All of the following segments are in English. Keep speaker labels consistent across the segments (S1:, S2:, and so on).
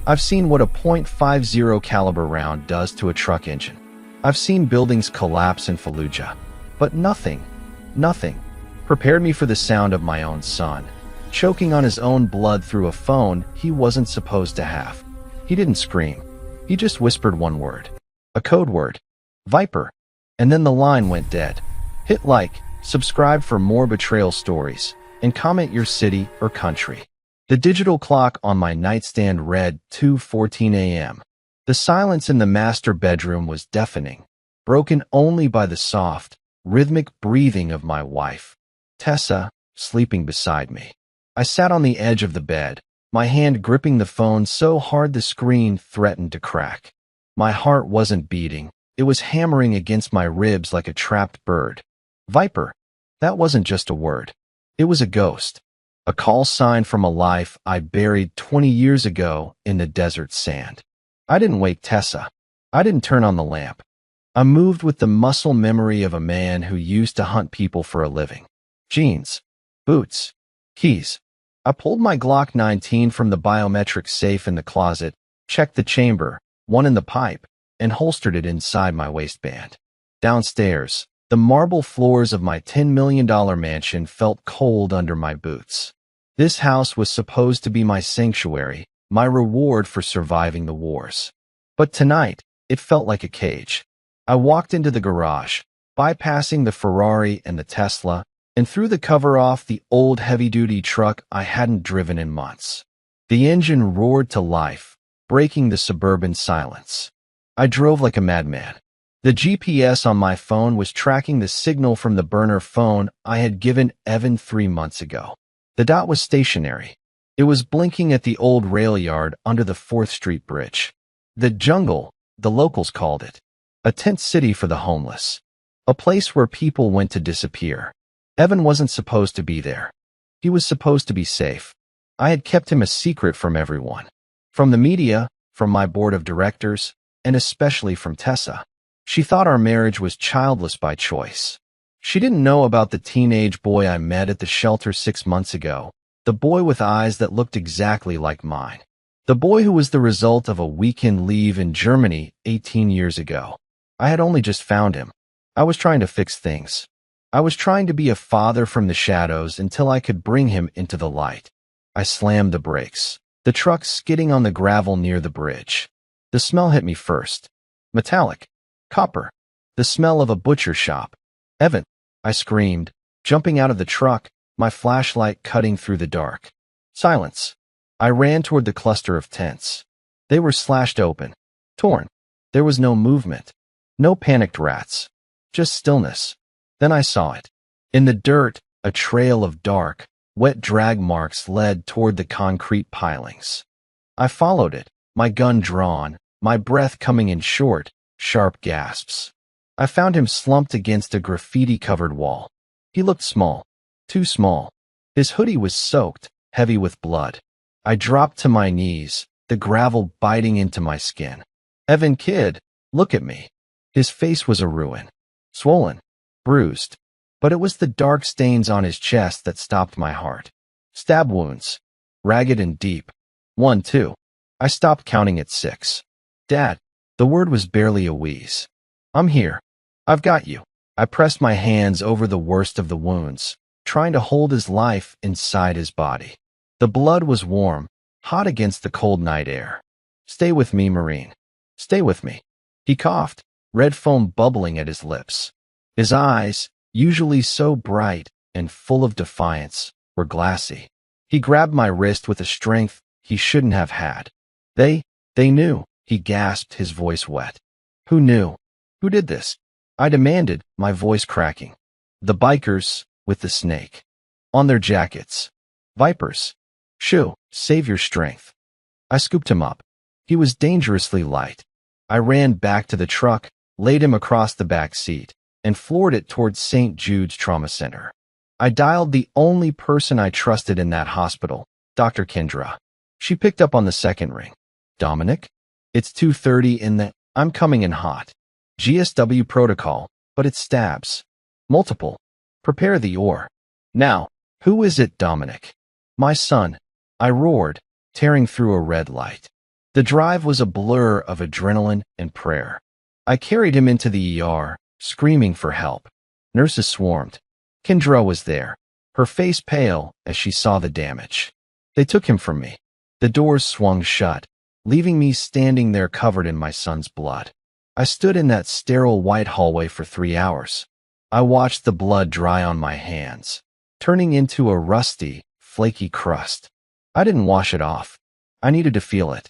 S1: I've seen what a .50 caliber round does to a truck engine. I've seen buildings collapse in Fallujah. But nothing prepared me for the sound of my own son, choking on his own blood through a phone he wasn't supposed to have. He didn't scream. He just whispered one word. A code word. Viper. And then the line went dead. Hit like, subscribe for more betrayal stories, and comment your city or country. The digital clock on my nightstand read 2:14 a.m. The silence in the master bedroom was deafening, broken only by the soft, rhythmic breathing of my wife, Tessa, sleeping beside me. I sat on the edge of the bed, my hand gripping the phone so hard the screen threatened to crack. My heart wasn't beating. It was hammering against my ribs like a trapped bird. Viper. That wasn't just a word. It was a ghost. A call sign from a life I buried 20 years ago in the desert sand. I didn't wake Tessa. I didn't turn on the lamp. I moved with the muscle memory of a man who used to hunt people for a living. Jeans, boots, keys. I pulled my Glock 19 from the biometric safe in the closet, checked the chamber, one in the pipe, and holstered it inside my waistband. Downstairs, the marble floors of my $10 million mansion felt cold under my boots. This house was supposed to be my sanctuary, my reward for surviving the wars. But tonight, it felt like a cage. I walked into the garage, bypassing the Ferrari and the Tesla, and threw the cover off the old heavy-duty truck I hadn't driven in months. The engine roared to life, breaking the suburban silence. I drove like a madman. The GPS on my phone was tracking the signal from the burner phone I had given Evan 3 months ago. The dot was stationary. It was blinking at the old rail yard under the 4th Street Bridge. The jungle, the locals called it. A tent city for the homeless. A place where people went to disappear. Evan wasn't supposed to be there. He was supposed to be safe. I had kept him a secret from everyone. From the media, from my board of directors, and especially from Tessa. She thought our marriage was childless by choice. She didn't know about the teenage boy I met at the shelter 6 months ago, the boy with eyes that looked exactly like mine. The boy who was the result of a weekend leave in Germany 18 years ago. I had only just found him. I was trying to fix things. I was trying to be a father from the shadows until I could bring him into the light. I slammed the brakes, the truck skidding on the gravel near the bridge. The smell hit me first. Metallic. Copper. The smell of a butcher shop. Evan, I screamed, jumping out of the truck, my flashlight cutting through the dark. Silence. I ran toward the cluster of tents. They were slashed open, torn. There was no movement, no panicked rats, just stillness. Then I saw it. In the dirt, a trail of dark, wet drag marks led toward the concrete pilings. I followed it, my gun drawn, my breath coming in short, sharp gasps. I found him slumped against a graffiti-covered wall. He looked small, too small. His hoodie was soaked, heavy with blood. I dropped to my knees, the gravel biting into my skin. Evan, kid, look at me. His face was a ruin. Swollen, bruised. But it was the dark stains on his chest that stopped my heart. Stab wounds. Ragged and deep. 1, 2. I stopped counting at 6. Dad. The word was barely a wheeze. I'm here. I've got you. I pressed my hands over the worst of the wounds, trying to hold his life inside his body. The blood was warm, hot against the cold night air. Stay with me, Marine. Stay with me. He coughed, red foam bubbling at his lips. His eyes, usually so bright and full of defiance, were glassy. He grabbed my wrist with a strength he shouldn't have had. They knew, he gasped, his voice wet. Who knew? Who did this? I demanded, my voice cracking. The bikers, with the snake. On their jackets. Vipers. Shoo, save your strength. I scooped him up. He was dangerously light. I ran back to the truck, laid him across the back seat, and floored it towards St. Jude's Trauma Center. I dialed the only person I trusted in that hospital, Dr. Kendra. She picked up on the second ring. Dominic? It's 2:30 in the... I'm coming in hot. GSW protocol, but it stabs. Multiple. Prepare the ore. Now, who is it, Dominic? My son. I roared, tearing through a red light. The drive was a blur of adrenaline and prayer. I carried him into the ER, screaming for help. Nurses swarmed. Kendra was there, her face pale as she saw the damage. They took him from me. The doors swung shut, leaving me standing there covered in my son's blood. I stood in that sterile white hallway for 3 hours. I watched the blood dry on my hands, turning into a rusty, flaky crust. I didn't wash it off. I needed to feel it.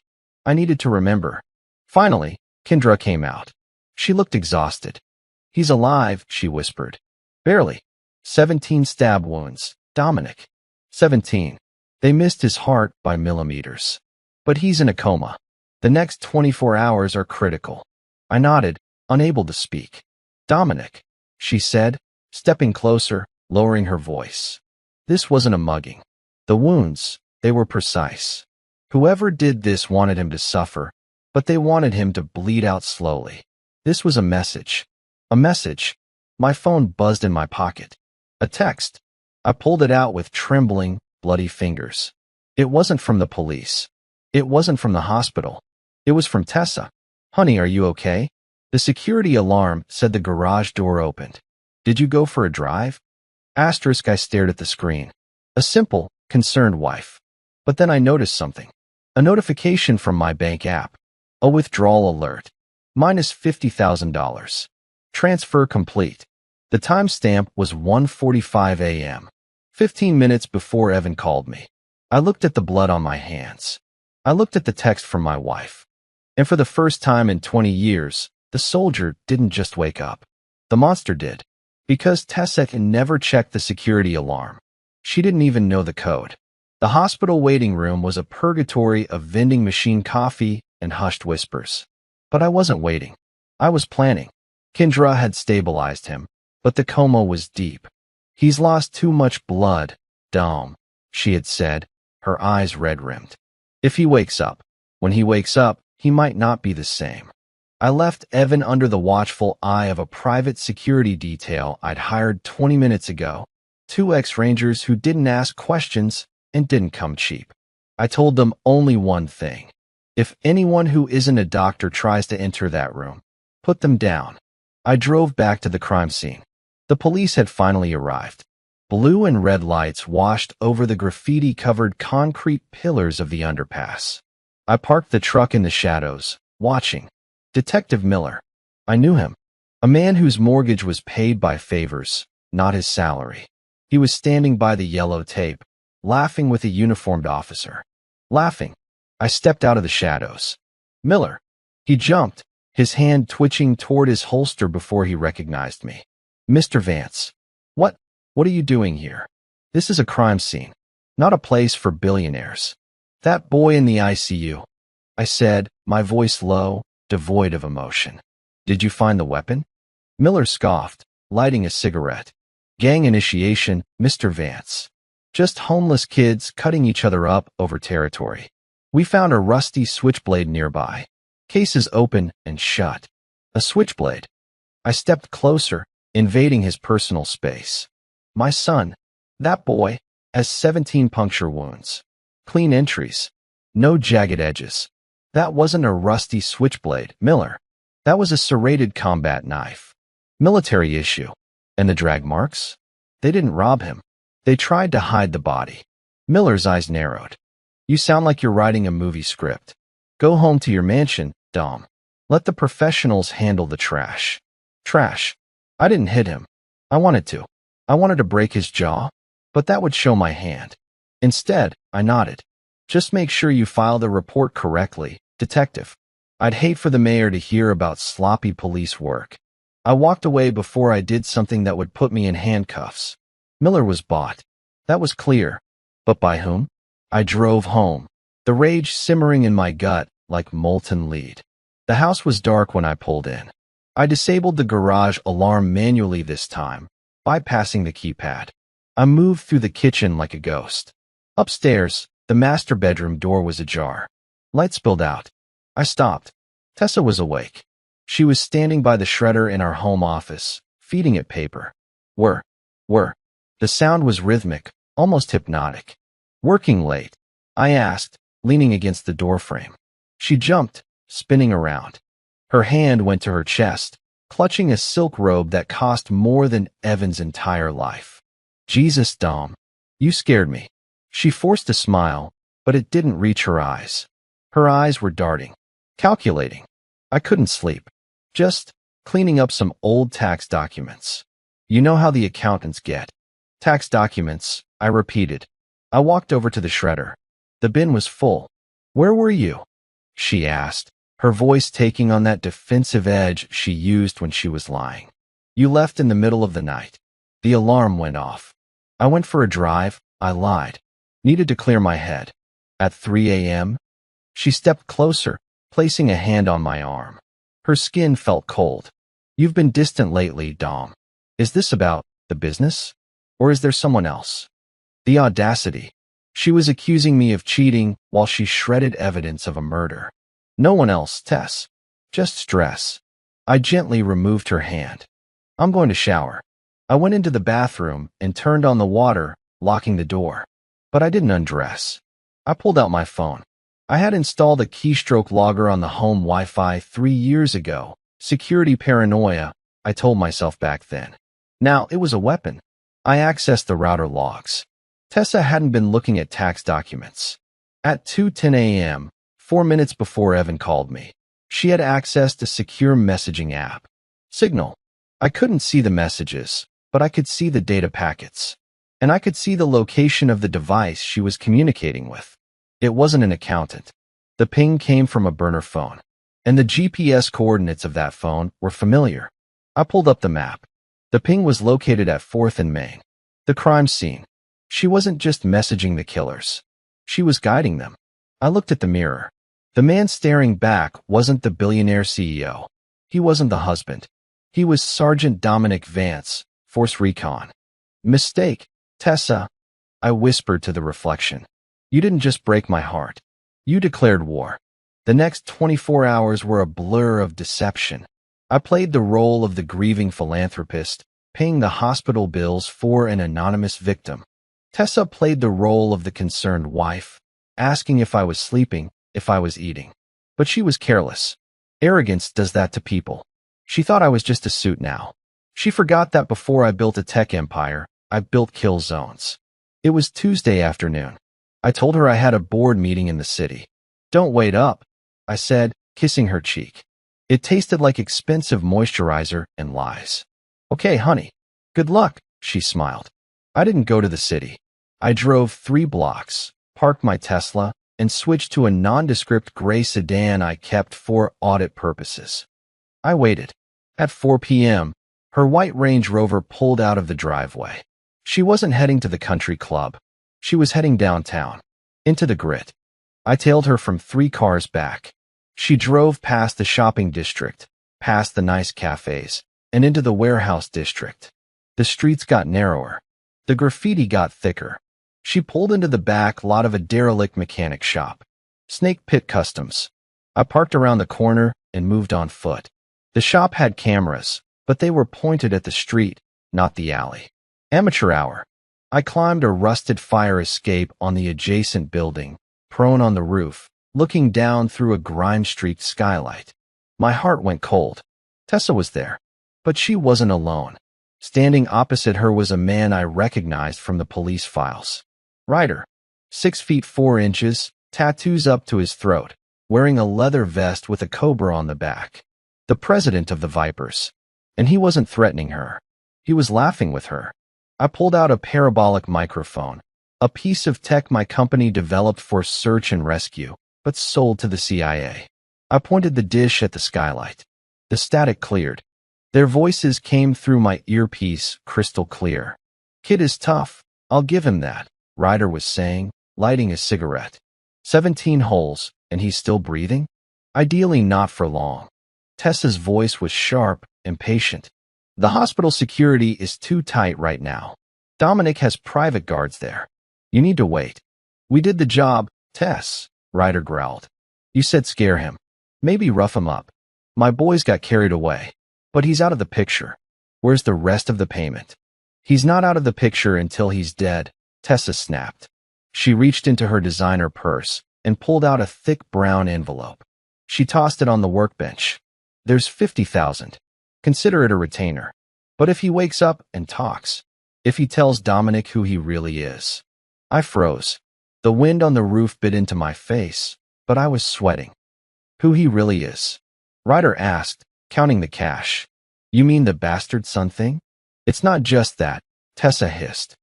S1: I needed to remember. Finally, Kendra came out. She looked exhausted. "He's alive," she whispered. "Barely. 17 stab wounds. Dominic. 17. They missed his heart by millimeters. But he's in a coma. The next 24 hours are critical." I nodded, unable to speak. "Dominic," she said, stepping closer, lowering her voice. This wasn't a mugging. The wounds, they were precise. Whoever did this wanted him to suffer, but they wanted him to bleed out slowly. This was a message. A message. My phone buzzed in my pocket. A text. I pulled it out with trembling, bloody fingers. It wasn't from the police. It wasn't from the hospital. It was from Tessa. "Honey, are you okay?" The security alarm said the garage door opened. "Did you go for a drive?" Asterisk. I stared at the screen. A simple, concerned wife. But then I noticed something. A notification from my bank app. A withdrawal alert. Minus $50,000. Transfer complete. The timestamp was 1:45 a.m. 15 minutes before Evan called me. I looked at the blood on my hands. I looked at the text from my wife. And for the first time in 20 years, the soldier didn't just wake up. The monster did. Because Tessa never checked the security alarm. She didn't even know the code. The hospital waiting room was a purgatory of vending machine coffee and hushed whispers. But I wasn't waiting. I was planning. Kendra had stabilized him, but the coma was deep. "He's lost too much blood, Dom," she had said, her eyes red-rimmed. "If he wakes up, when he wakes up, he might not be the same." I left Evan under the watchful eye of a private security detail I'd hired 20 minutes ago. 2 ex-Rangers who didn't ask questions and didn't come cheap. I told them only one thing. If anyone who isn't a doctor tries to enter that room, put them down. I drove back to the crime scene. The police had finally arrived. Blue and red lights washed over the graffiti-covered concrete pillars of the underpass. I parked the truck in the shadows, watching. Detective Miller. I knew him. A man whose mortgage was paid by favors, not his salary. He was standing by the yellow tape, laughing with a uniformed officer. Laughing. I stepped out of the shadows. "Miller." He jumped, his hand twitching toward his holster before he recognized me. "Mr. Vance. What are you doing here? This is a crime scene, not a place for billionaires." "That boy in the ICU," I said, my voice low, devoid of emotion. "Did you find the weapon?" Miller scoffed, lighting a cigarette. "Gang initiation, Mr. Vance. Just homeless kids cutting each other up over territory. We found a rusty switchblade nearby. Cases open and shut. A switchblade." I stepped closer, invading his personal space. "My son, that boy, has 17 puncture wounds. Clean entries. No jagged edges. That wasn't a rusty switchblade, Miller. That was a serrated combat knife. Military issue. And the drag marks? They didn't rob him. They tried to hide the body." Miller's eyes narrowed. "You sound like you're writing a movie script. Go home to your mansion, Dom. Let the professionals handle the trash." Trash. I didn't hit him. I wanted to. I wanted to break his jaw, but that would show my hand. Instead, I nodded. "Just make sure you file the report correctly, detective. I'd hate for the mayor to hear about sloppy police work." I walked away before I did something that would put me in handcuffs. Miller was bought. That was clear. But by whom? I drove home, the rage simmering in my gut like molten lead. The house was dark when I pulled in. I disabled the garage alarm manually this time, bypassing the keypad. I moved through the kitchen like a ghost. Upstairs, the master bedroom door was ajar. Light spilled out. I stopped. Tessa was awake. She was standing by the shredder in our home office, feeding it paper. Whir. The sound was rhythmic, almost hypnotic. "Working late?" I asked, leaning against the doorframe. She jumped, spinning around. Her hand went to her chest, clutching a silk robe that cost more than Evan's entire life. Jesus, Dom, you scared me. She forced a smile, but it didn't reach her eyes. Her eyes were darting, calculating. I couldn't sleep. Just cleaning up some old tax documents. You know how the accountants get. Tax documents, I repeated. I walked over to the shredder. The bin was full. Where were you? She asked, her voice taking on that defensive edge she used when she was lying. You left in the middle of the night. The alarm went off. I went for a drive, I lied. Needed to clear my head. At 3 a.m.? She stepped closer, placing a hand on my arm. Her skin felt cold. You've been distant lately, Dom. Is this about the business? Or is there someone else? The audacity. She was accusing me of cheating while she shredded evidence of a murder. No one else, Tess. Just stress. I gently removed her hand. I'm going to shower. I went into the bathroom and turned on the water, locking the door. But I didn't undress. I pulled out my phone. I had installed a keystroke logger on the home Wi-Fi 3 years ago. Security paranoia, I told myself back then. Now, it was a weapon. I accessed the router logs. Tessa hadn't been looking at tax documents. At 2:10 a.m., 4 minutes before Evan called me, she had accessed a secure messaging app. Signal. I couldn't see the messages, but I could see the data packets. And I could see the location of the device she was communicating with. It wasn't an accountant. The ping came from a burner phone. And the GPS coordinates of that phone were familiar. I pulled up the map. The ping was located at 4th and Main. The crime scene. She wasn't just messaging the killers. She was guiding them. I looked at the mirror. The man staring back wasn't the billionaire CEO. He wasn't the husband. He was Sergeant Dominic Vance, Force Recon. Mistake, Tessa, I whispered to the reflection. You didn't just break my heart. You declared war. The next 24 hours were a blur of deception. I played the role of the grieving philanthropist, paying the hospital bills for an anonymous victim. Tessa played the role of the concerned wife, asking if I was sleeping, if I was eating. But she was careless. Arrogance does that to people. She thought I was just a suit now. She forgot that before I built a tech empire, I built kill zones. It was Tuesday afternoon. I told her I had a board meeting in the city. Don't wait up, I said, kissing her cheek. It tasted like expensive moisturizer and lies. Okay, honey. Good luck, she smiled. I didn't go to the city. I drove 3 blocks, parked my Tesla, and switched to a nondescript gray sedan I kept for audit purposes. I waited. At 4 p.m., her white Range Rover pulled out of the driveway. She wasn't heading to the country club. She was heading downtown, into the grit. I tailed her from 3 cars back. She drove past the shopping district, past the nice cafes, and into the warehouse district. The streets got narrower. The graffiti got thicker. She pulled into the back lot of a derelict mechanic shop. Snake Pit Customs. I parked around the corner and moved on foot. The shop had cameras, but they were pointed at the street, not the alley. Amateur hour. I climbed a rusted fire escape on the adjacent building, prone on the roof, looking down through a grime-streaked skylight. My heart went cold. Tessa was there, but she wasn't alone. Standing opposite her was a man I recognized from the police files. Ryder, 6 feet 4 inches, tattoos up to his throat, wearing a leather vest with a cobra on the back. The president of the Vipers. And he wasn't threatening her. He was laughing with her. I pulled out a parabolic microphone, a piece of tech my company developed for search and rescue, but sold to the CIA. I pointed the dish at the skylight. The static cleared. Their voices came through my earpiece, crystal clear. Kid is tough, I'll give him that, Ryder was saying, lighting a cigarette. 17 holes, and he's still breathing? Ideally not for long. Tessa's voice was sharp, impatient. The hospital security is too tight right now. Dominic has private guards there. You need to wait. We did the job, Tess, Ryder growled. You said scare him. Maybe rough him up. My boys got carried away. But he's out of the picture. Where's the rest of the payment? He's not out of the picture until he's dead, Tessa snapped. She reached into her designer purse and pulled out a thick brown envelope. She tossed it on the workbench. There's 50,000. Consider it a retainer. But if he wakes up and talks, if he tells Dominic who he really is. I froze. The wind on the roof bit into my face, but I was sweating. Who he really is? Ryder asked, counting the cash. You mean the bastard son thing? It's not just that, Tessa hissed.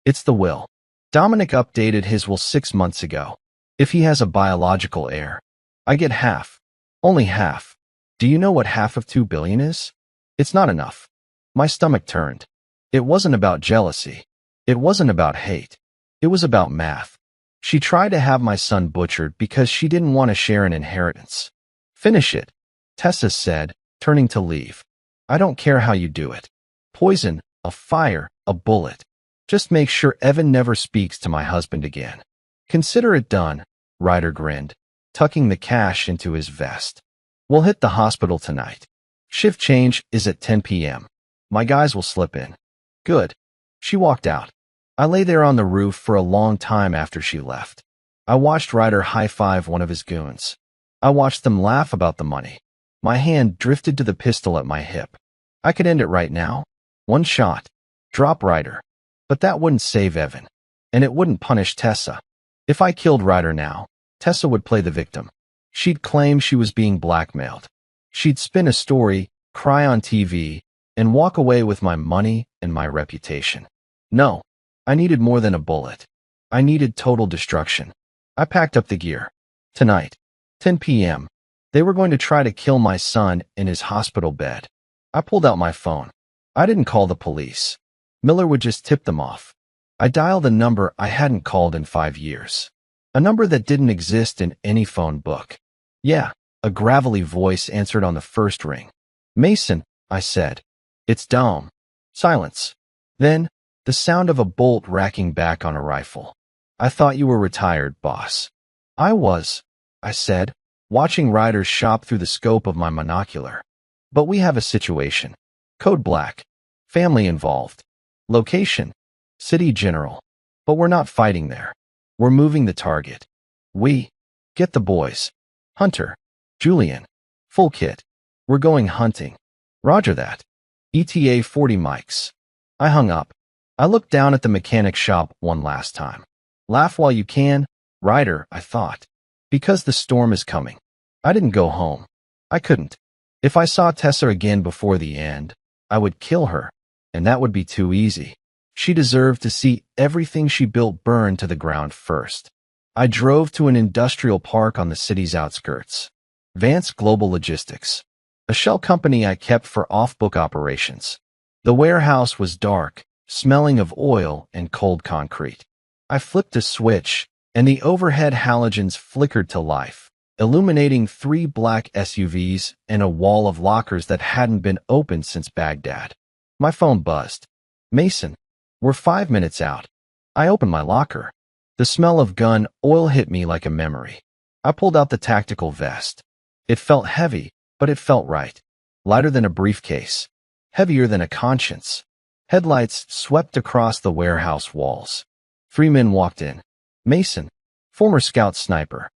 S1: It's the will. Dominic updated his will 6 months ago. If he has a biological heir, I get half. Only half. Do you know what half of 2 billion is? It's not enough. My stomach turned. It wasn't about jealousy. It wasn't about hate. It was about math. She tried to have my son butchered because she didn't want to share an inheritance. Finish it, Tessa said, turning to leave. I don't care how you do it. Poison, a fire, a bullet. Just make sure Evan never speaks to my husband again. Consider it done, Ryder grinned, tucking the cash into his vest. We'll hit the hospital tonight. Shift change is at 10 p.m. My guys will slip in. Good. She walked out. I lay there on the roof for a long time after she left. I watched Ryder high-five one of his goons. I watched them laugh about the money. My hand drifted to the pistol at my hip. I could end it right now. One shot. Drop Ryder. But that wouldn't save Evan. And it wouldn't punish Tessa. If I killed Ryder now, Tessa would play the victim. She'd claim she was being blackmailed. She'd spin a story, cry on TV, and walk away with my money and my reputation. No, I needed more than a bullet. I needed total destruction. I packed up the gear. Tonight, 10 p.m., they were going to try to kill my son in his hospital bed. I pulled out my phone. I didn't call the police. Miller would just tip them off. I dialed a number I hadn't called in 5 years. A number that didn't exist in any phone book. Yeah, a gravelly voice answered on the first ring. Mason, I said. It's Dom. Silence. Then, the sound of a bolt racking back on a rifle. I thought you were retired, boss. I was, I said, watching Ryder shop through the scope of my monocular. But we have a situation. Code black. Family involved. Location. City General. But we're not fighting there. We're moving the target. Get the boys. Hunter. Julian. Full kit. We're going hunting. Roger that. ETA 40 mics. I hung up. I looked down at the mechanic shop one last time. Laugh while you can, Ryder, I thought. Because the storm is coming. I didn't go home. I couldn't. If I saw Tessa again before the end, I would kill her, and that would be too easy. She deserved to see everything she built burn to the ground first. I drove to an industrial park on the city's outskirts. Vance Global Logistics. A shell company I kept for off-book operations. The warehouse was dark, smelling of oil and cold concrete. I flipped a switch, and the overhead halogens flickered to life, illuminating 3 black SUVs and a wall of lockers that hadn't been opened since Baghdad. My phone buzzed. Mason, we're 5 minutes out. I opened my locker. The smell of gun oil hit me like a memory. I pulled out the tactical vest. It felt heavy, but it felt right. Lighter than a briefcase. Heavier than a conscience. Headlights swept across the warehouse walls. 3 men walked in. Mason, former scout sniper.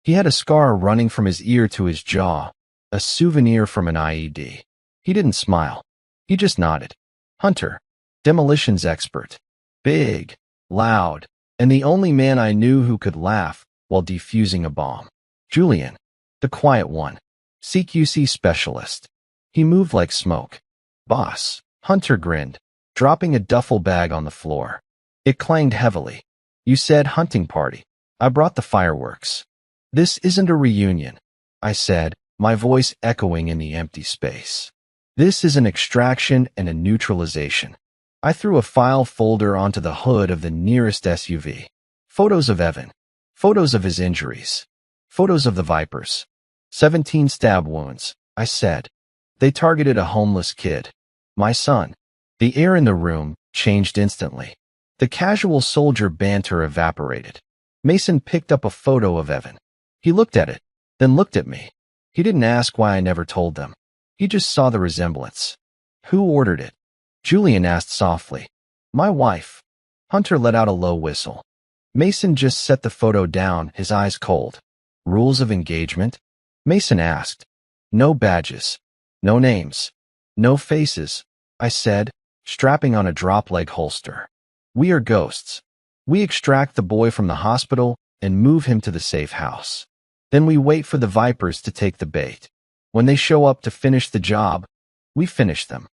S1: He had a scar running from his ear to his jaw, a souvenir from an IED. He didn't smile. He just nodded. Hunter, demolitions expert. Big, loud, and the only man I knew who could laugh while defusing a bomb. Julian, the quiet one. CQC specialist. He moved like smoke. Boss, Hunter grinned, dropping a duffel bag on the floor. It clanged heavily. You said hunting party. I brought the fireworks. This isn't a reunion, I said, my voice echoing in the empty space. This is an extraction and a neutralization. I threw a file folder onto the hood of the nearest SUV. Photos of Evan. Photos of his injuries. Photos of the Vipers. 17 stab wounds, I said. They targeted a homeless kid. My son. The air in the room changed instantly. The casual soldier banter evaporated. Mason picked up a photo of Evan. He looked at it, then looked at me. He didn't ask why I never told them. He just saw the resemblance. Who ordered it? Julian asked softly. My wife. Hunter let out a low whistle. Mason just set the photo down, his eyes cold. Rules of engagement? Mason asked. No badges. No names. No faces, I said, strapping on a drop-leg holster. We are ghosts. We extract the boy from the hospital and move him to the safe house. Then we wait for the Vipers to take the bait. When they show up to finish the job, we finish them.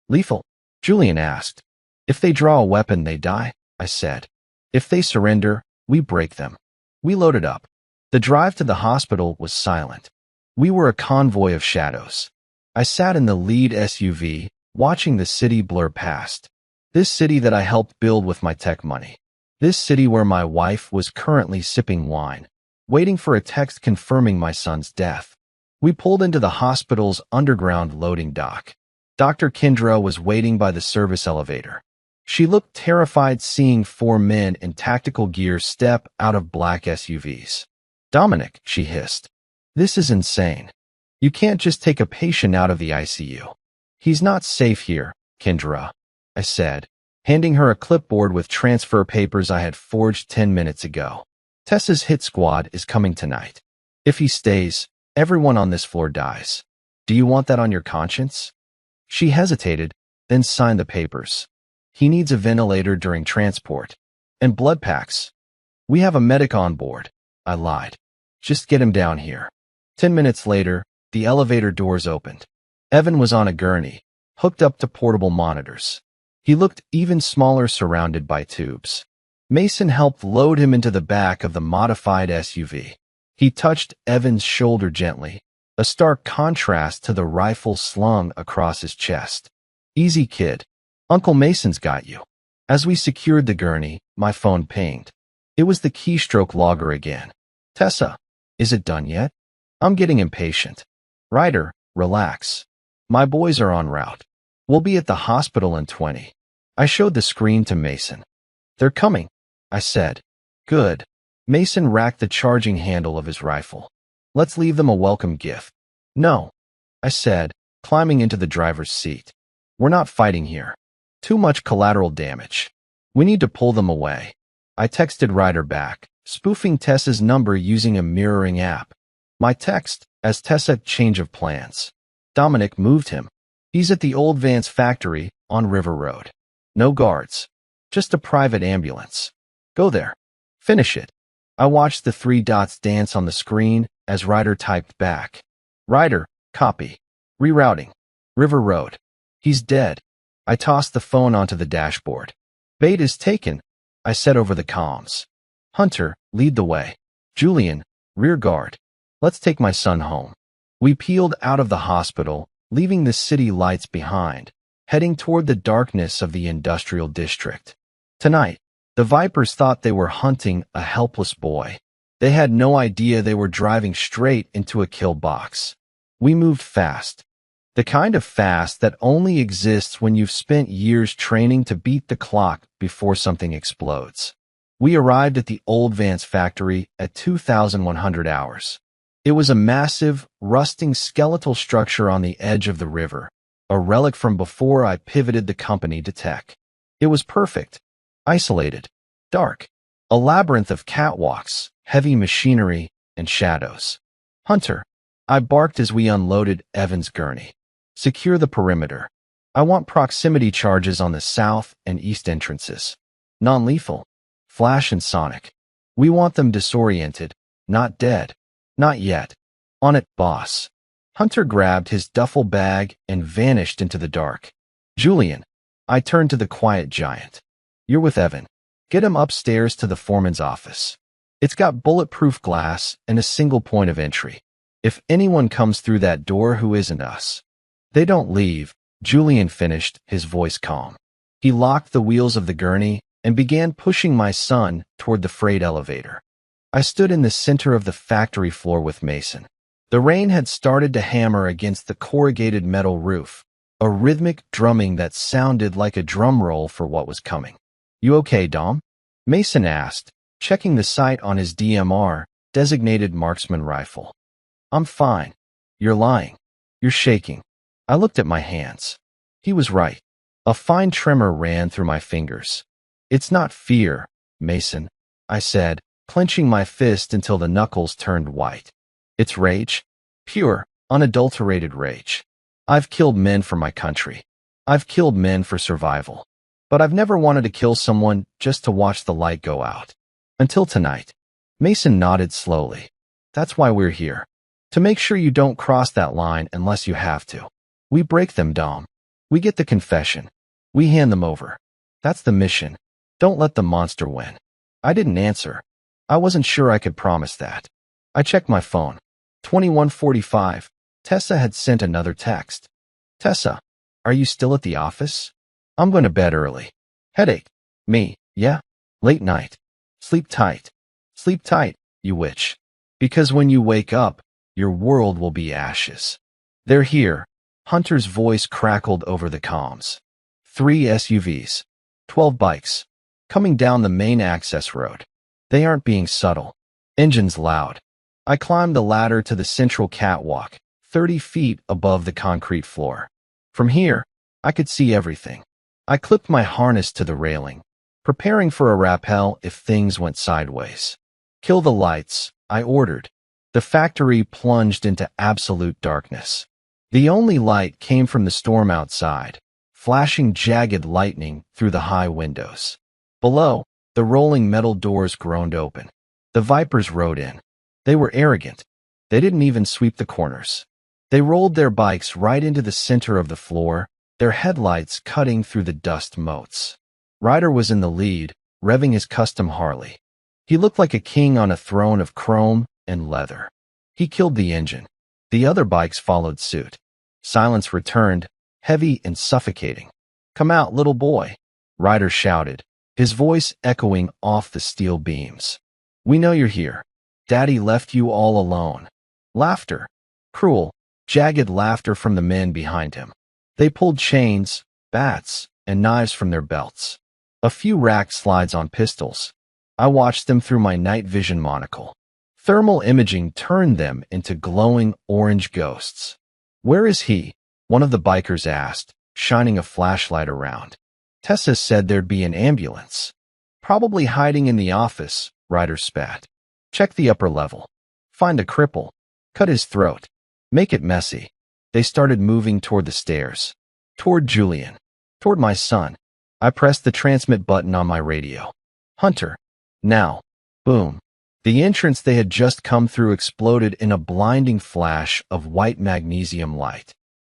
S1: Lethal? Julian asked. If they draw a weapon, they die, I said. If they surrender, we break them. We loaded up. The drive to the hospital was silent. We were a convoy of shadows. I sat in the lead SUV, watching the city blur past. This city that I helped build with my tech money. This city where my wife was currently sipping wine, waiting for a text confirming my son's death. We pulled into the hospital's underground loading dock. Dr. Kendra was waiting by the service elevator. She looked terrified seeing 4 men in tactical gear step out of black SUVs. Dominic, she hissed. This is insane. You can't just take a patient out of the ICU. He's not safe here, Kendra, I said, handing her a clipboard with transfer papers I had forged 10 minutes ago. Tessa's hit squad is coming tonight. If he stays, everyone on this floor dies. Do you want that on your conscience? She hesitated, then signed the papers. He needs a ventilator during transport. And blood packs. We have a medic on board, I lied. Just get him down here. 10 minutes later, the elevator doors opened. Evan was on a gurney, hooked up to portable monitors. He looked even smaller surrounded by tubes. Mason helped load him into the back of the modified SUV. He touched Evan's shoulder gently, a stark contrast to the rifle slung across his chest. Easy, kid. Uncle Mason's got you. As we secured the gurney, my phone pinged. It was the keystroke logger again. Tessa, is it done yet? I'm getting impatient. Ryder, relax. My boys are en route. We'll be at the hospital in 20. I showed the screen to Mason. They're coming, I said. Good. Mason racked the charging handle of his rifle. Let's leave them a welcome gift. No, I said, climbing into the driver's seat. We're not fighting here. Too much collateral damage. We need to pull them away. I texted Ryder back, spoofing Tessa's number using a mirroring app. My text, as Tessa change of plans. Dominic moved him. He's at the old Vance factory on River Road. No guards. Just a private ambulance. Go there. Finish it. I watched the 3 dots dance on the screen as Ryder typed back. Ryder, copy. Rerouting. River Road. He's dead. I tossed the phone onto the dashboard. Bait is taken, I said over the comms. Hunter, lead the way. Julian, rear guard. Let's take my son home. We peeled out of the hospital, leaving the city lights behind, heading toward the darkness of the industrial district. Tonight, the Vipers thought they were hunting a helpless boy. They had no idea they were driving straight into a kill box. We moved fast. The kind of fast that only exists when you've spent years training to beat the clock before something explodes. We arrived at the old Vance factory at 2,100 hours. It was a massive, rusting skeletal structure on the edge of the river, a relic from before I pivoted the company to tech. It was perfect, isolated, dark, a labyrinth of catwalks, heavy machinery, and shadows. Hunter, I barked as we unloaded Evan's gurney. Secure the perimeter. I want proximity charges on the south and east entrances. Non-lethal. Flash and sonic. We want them disoriented, not dead. Not yet. On it, boss. Hunter grabbed his duffel bag and vanished into the dark. Julian, I turned to the quiet giant. You're with Evan. Get him upstairs to the foreman's office. It's got bulletproof glass and a single point of entry. If anyone comes through that door who isn't us, they don't leave, Julian finished, his voice calm. He locked the wheels of the gurney and began pushing my son toward the freight elevator. I stood in the center of the factory floor with Mason. The rain had started to hammer against the corrugated metal roof, a rhythmic drumming that sounded like a drum roll for what was coming. You okay, Dom? Mason asked, checking the sight on his DMR, designated marksman rifle. I'm fine. You're lying. You're shaking. I looked at my hands. He was right. A fine tremor ran through my fingers. It's not fear, Mason, I said, clenching my fist until the knuckles turned white. It's rage. Pure, unadulterated rage. I've killed men for my country. I've killed men for survival. But I've never wanted to kill someone just to watch the light go out. Until tonight. Mason nodded slowly. That's why we're here. To make sure you don't cross that line unless you have to. We break them, Dom. We get the confession. We hand them over. That's the mission. Don't let the monster win. I didn't answer. I wasn't sure I could promise that. I checked my phone. 21:45. Tessa had sent another text. Tessa, are you still at the office? I'm going to bed early. Headache. Me, yeah? Late night. Sleep tight. Sleep tight, you witch. Because when you wake up, your world will be ashes. They're here. Hunter's voice crackled over the comms. 3 SUVs. 12 bikes. Coming down the main access road. They aren't being subtle. Engines loud. I climbed the ladder to the central catwalk, 30 feet above the concrete floor. From here, I could see everything. I clipped my harness to the railing, preparing for a rappel if things went sideways. Kill the lights, I ordered. The factory plunged into absolute darkness. The only light came from the storm outside, flashing jagged lightning through the high windows. Below, the rolling metal doors groaned open. The Vipers rode in. They were arrogant. They didn't even sweep the corners. They rolled their bikes right into the center of the floor, their headlights cutting through the dust motes. Ryder was in the lead, revving his custom Harley. He looked like a king on a throne of chrome and leather. He killed the engine. The other bikes followed suit. Silence returned, heavy and suffocating. Come out, little boy, Ryder shouted, his voice echoing off the steel beams. We know you're here. Daddy left you all alone. Laughter. Cruel, jagged laughter from the men behind him. They pulled chains, bats, and knives from their belts. A few racked slides on pistols. I watched them through my night vision monocle. Thermal imaging turned them into glowing orange ghosts. Where is he? One of the bikers asked, shining a flashlight around. Tessa said there'd be an ambulance. Probably hiding in the office, Ryder spat. Check the upper level. Find a cripple. Cut his throat. Make it messy. They started moving toward the stairs. Toward Julian. Toward my son. I pressed the transmit button on my radio. Hunter. Now. Boom. The entrance they had just come through exploded in a blinding flash of white magnesium light.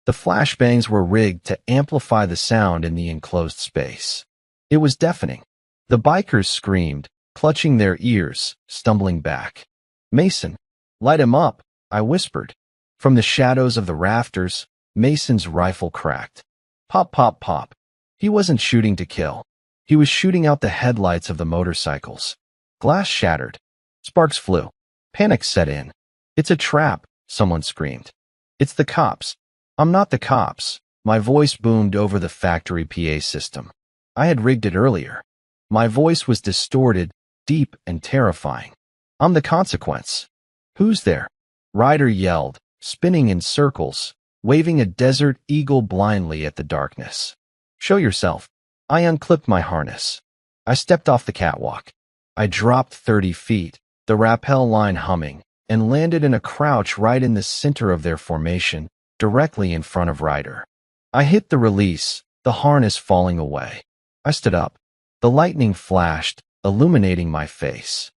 S1: The flashbangs were rigged to amplify the sound in the enclosed space. It was deafening. The bikers screamed, clutching their ears, stumbling back. Mason. Light him up, I whispered. From the shadows of the rafters, Mason's rifle cracked. Pop, pop, pop. He wasn't shooting to kill. He was shooting out the headlights of the motorcycles. Glass shattered. Sparks flew. Panic set in. It's a trap, someone screamed. It's the cops. I'm not the cops. My voice boomed over the factory PA system. I had rigged it earlier. My voice was distorted, deep and terrifying. I'm the consequence. Who's there? Ryder yelled, spinning in circles, waving a desert eagle blindly at the darkness. Show yourself. I unclipped my harness. I stepped off the catwalk. I dropped 30 feet, the rappel line humming, and landed in a crouch right in the center of their formation, directly in front of Ryder. I hit the release, the harness falling away. I stood up. The lightning flashed, illuminating my face.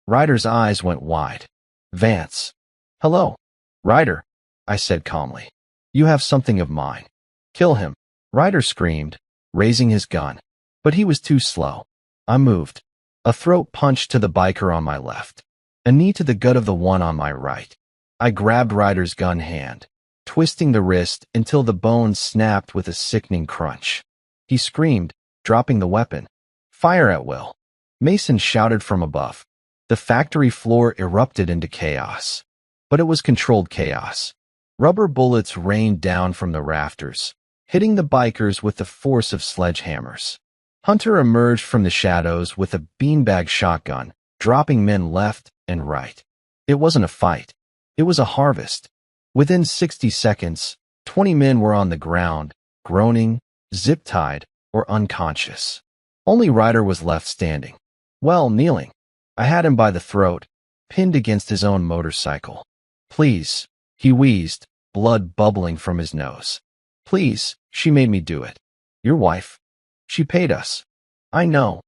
S1: Ryder's eyes went wide. Vance. Hello. Ryder, I said calmly. You have something of mine. Kill him. Ryder screamed, raising his gun. But he was too slow. I moved. A throat punch to the biker on my left. A knee to the gut of the one on my right. I grabbed Ryder's gun hand, twisting the wrist until the bones snapped with a sickening crunch. He screamed, dropping the weapon. Fire at will. Mason shouted from above. The factory floor erupted into chaos. But it was controlled chaos. Rubber bullets rained down from the rafters, hitting the bikers with the force of sledgehammers. Hunter emerged from the shadows with a beanbag shotgun, dropping men left and right. It wasn't a fight. It was a harvest. Within 60 seconds, 20 men were on the ground, groaning, zip-tied, or unconscious. Only Ryder was left standing. Well, kneeling. I had him by the throat, pinned against his own motorcycle. Please, He wheezed, blood bubbling from his nose. Please, she made me do it. Your wife? She paid us. I know.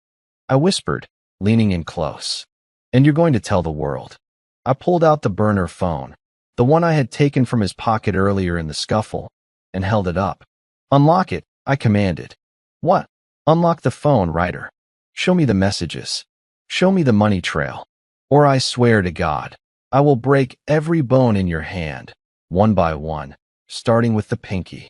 S1: I whispered, leaning in close. And you're going to tell the world. I pulled out the burner phone, the one I had taken from his pocket earlier in the scuffle, and held it up. Unlock it, I commanded. What? Unlock the phone, Ryder. Show me the messages. Show me the money trail. Or I swear to God, I will break every bone in your hand, one by one, starting with the pinky.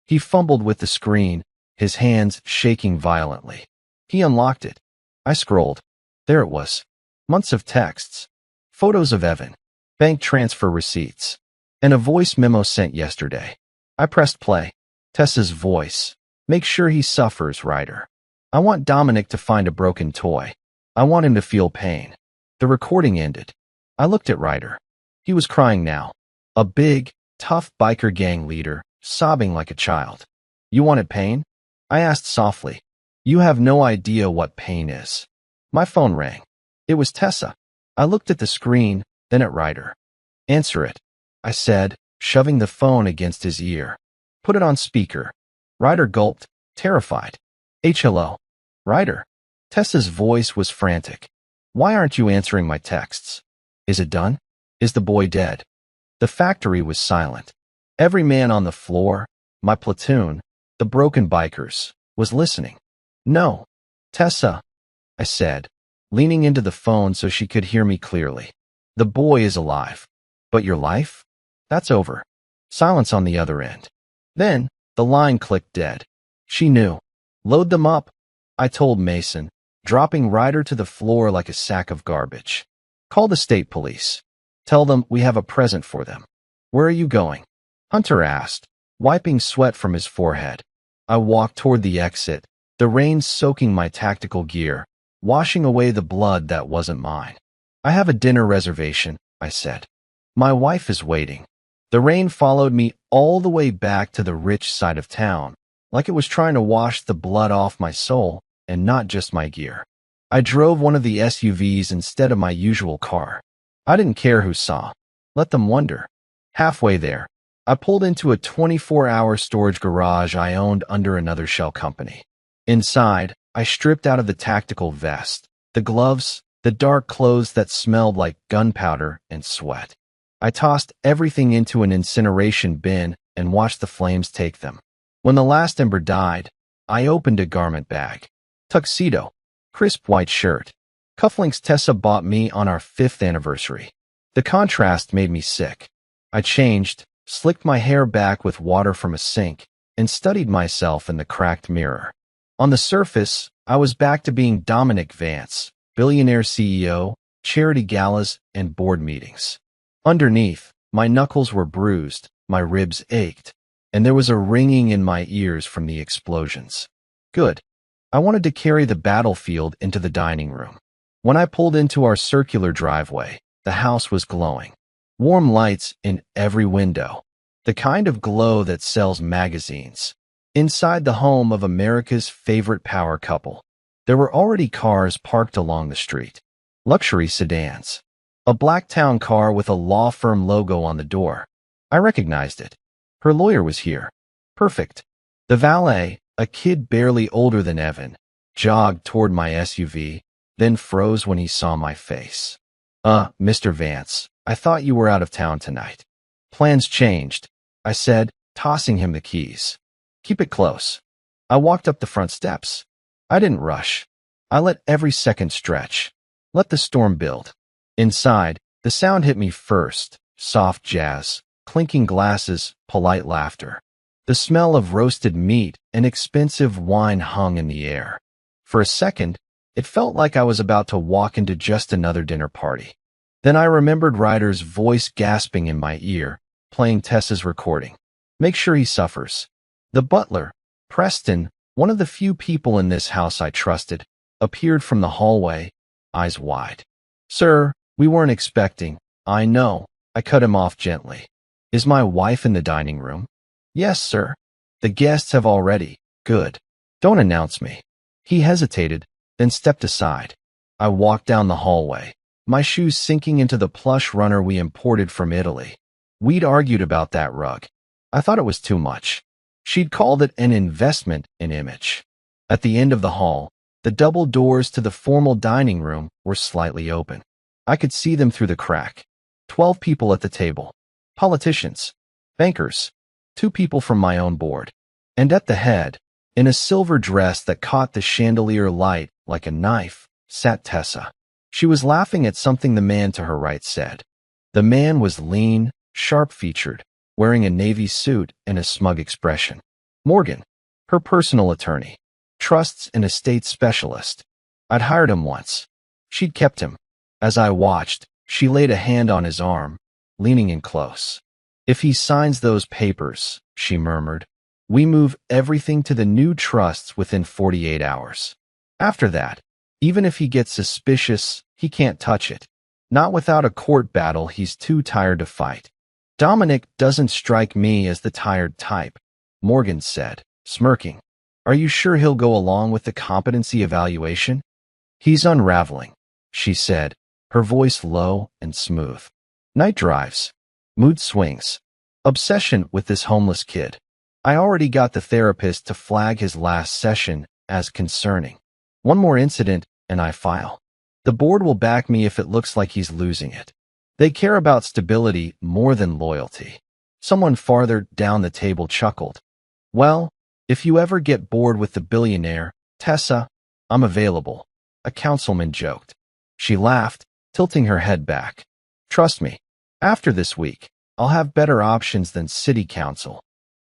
S1: He fumbled with the screen, his hands shaking violently. He unlocked it. I scrolled. There it was. Months of texts. Photos of Evan. Bank transfer receipts. And a voice memo sent yesterday. I pressed play. Tessa's voice. Make sure he suffers, Ryder. I want Dominic to find a broken toy. I want him to feel pain. The recording ended. I looked at Ryder. He was crying now. A big, tough biker gang leader, sobbing like a child. You wanted pain? I asked softly. You have no idea what pain is. My phone rang. It was Tessa. I looked at the screen, then at Ryder. Answer it, I said, shoving the phone against his ear. Put it on speaker. Ryder gulped, terrified. Hello. Ryder. Tessa's voice was frantic. Why aren't you answering my texts? Is it done? Is the boy dead? The factory was silent. Every man on the floor, my platoon, the broken bikers, was listening. No. Tessa, I said, leaning into the phone so she could hear me clearly. The boy is alive. But your life? That's over. Silence on the other end. Then, the line clicked dead. She knew. Load them up, I told Mason, dropping Ryder to the floor like a sack of garbage. Call the state police. Tell them we have a present for them. Where are you going? Hunter asked, wiping sweat from his forehead. I walked toward the exit, the rain soaking my tactical gear, washing away the blood that wasn't mine. I have a dinner reservation, I said. My wife is waiting. The rain followed me all the way back to the rich side of town, like it was trying to wash the blood off my soul and not just my gear. I drove one of the SUVs instead of my usual car. I didn't care who saw. Let them wonder. Halfway there, I pulled into a 24-hour storage garage I owned under another shell company. Inside, I stripped out of the tactical vest, the gloves, the dark clothes that smelled like gunpowder and sweat. I tossed everything into an incineration bin and watched the flames take them. When the last ember died, I opened a garment bag. Tuxedo, crisp white shirt, cufflinks Tessa bought me on our 5th anniversary. The contrast made me sick. I changed, slicked my hair back with water from a sink, and studied myself in the cracked mirror. On the surface, I was back to being Dominic Vance, billionaire CEO, charity galas, and board meetings. Underneath, my knuckles were bruised, my ribs ached, and there was a ringing in my ears from the explosions. Good. I wanted to carry the battlefield into the dining room. When I pulled into our circular driveway, the house was glowing. Warm lights in every window, the kind of glow that sells magazines. Inside the home of America's favorite power couple, there were already cars parked along the street. Luxury sedans. A black town car with a law firm logo on the door. I recognized it. Her lawyer was here. Perfect. The valet, a kid barely older than Evan, jogged toward my SUV, then froze when he saw my face. Mr. Vance, I thought you were out of town tonight. Plans changed, I said, tossing him the keys. Keep it close. I walked up the front steps. I didn't rush. I let every second stretch. Let the storm build. Inside, the sound hit me first. Soft jazz, clinking glasses, polite laughter. The smell of roasted meat and expensive wine hung in the air. For a second, it felt like I was about to walk into just another dinner party. Then I remembered Ryder's voice gasping in my ear, playing Tessa's recording. Make sure he suffers. The butler, Preston, one of the few people in this house I trusted, appeared from the hallway, eyes wide. Sir, we weren't expecting. I know. I cut him off gently. Is my wife in the dining room? Yes, sir. The guests have already. Good. Don't announce me. He hesitated, then stepped aside. I walked down the hallway, my shoes sinking into the plush runner we imported from Italy. We'd argued about that rug. I thought it was too much. She'd called it an investment in image. At the end of the hall, the double doors to the formal dining room were slightly open. I could see them through the crack. 12 people at the table. Politicians, bankers, 2 people from my own board. And at the head, in a silver dress that caught the chandelier light like a knife, sat Tessa. She was laughing at something the man to her right said. The man was lean, sharp-featured, wearing a navy suit and a smug expression. Morgan, her personal attorney, trusts and estate specialist. I'd hired him once. She'd kept him. As I watched, she laid a hand on his arm, leaning in close. If he signs those papers, she murmured, we move everything to the new trusts within 48 hours. After that, even if he gets suspicious, he can't touch it. Not without a court battle he's too tired to fight. Dominic doesn't strike me as the tired type, Morgan said, smirking. Are you sure he'll go along with the competency evaluation? He's unraveling, she said, her voice low and smooth. Night drives, mood swings, obsession with this homeless kid. I already got the therapist to flag his last session as concerning. One more incident and I file. The board will back me if it looks like he's losing it. They care about stability more than loyalty. Someone farther down the table chuckled. Well, if you ever get bored with the billionaire, Tessa, I'm available, a councilman joked. She laughed, tilting her head back. Trust me, after this week, I'll have better options than city council.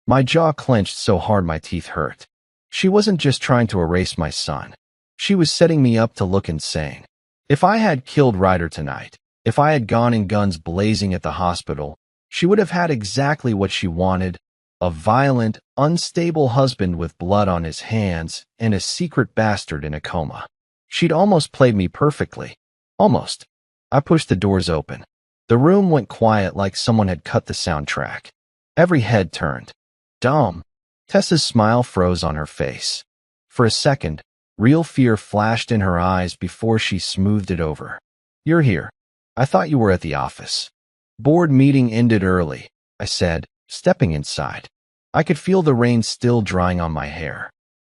S1: My jaw clenched so hard my teeth hurt. She wasn't just trying to erase my son. She was setting me up to look insane. If I had killed Ryder tonight, if I had gone in guns blazing at the hospital, she would have had exactly what she wanted, a violent, unstable husband with blood on his hands and a secret bastard in a coma. She'd almost played me perfectly. Almost. I pushed the doors open. The room went quiet like someone had cut the soundtrack. Every head turned. Dom. Tessa's smile froze on her face. For a second, real fear flashed in her eyes before she smoothed it over. You're here. I thought you were at the office. Board meeting ended early, I said, stepping inside. I could feel the rain still drying on my hair.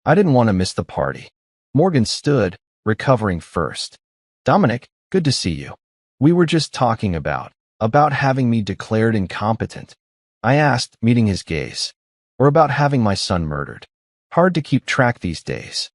S1: I didn't want to miss the party. Morgan stood, recovering first. Dominic, good to see you. We were just talking about having me declared incompetent. I asked, meeting his gaze. Or about having my son murdered. Hard to keep track these days.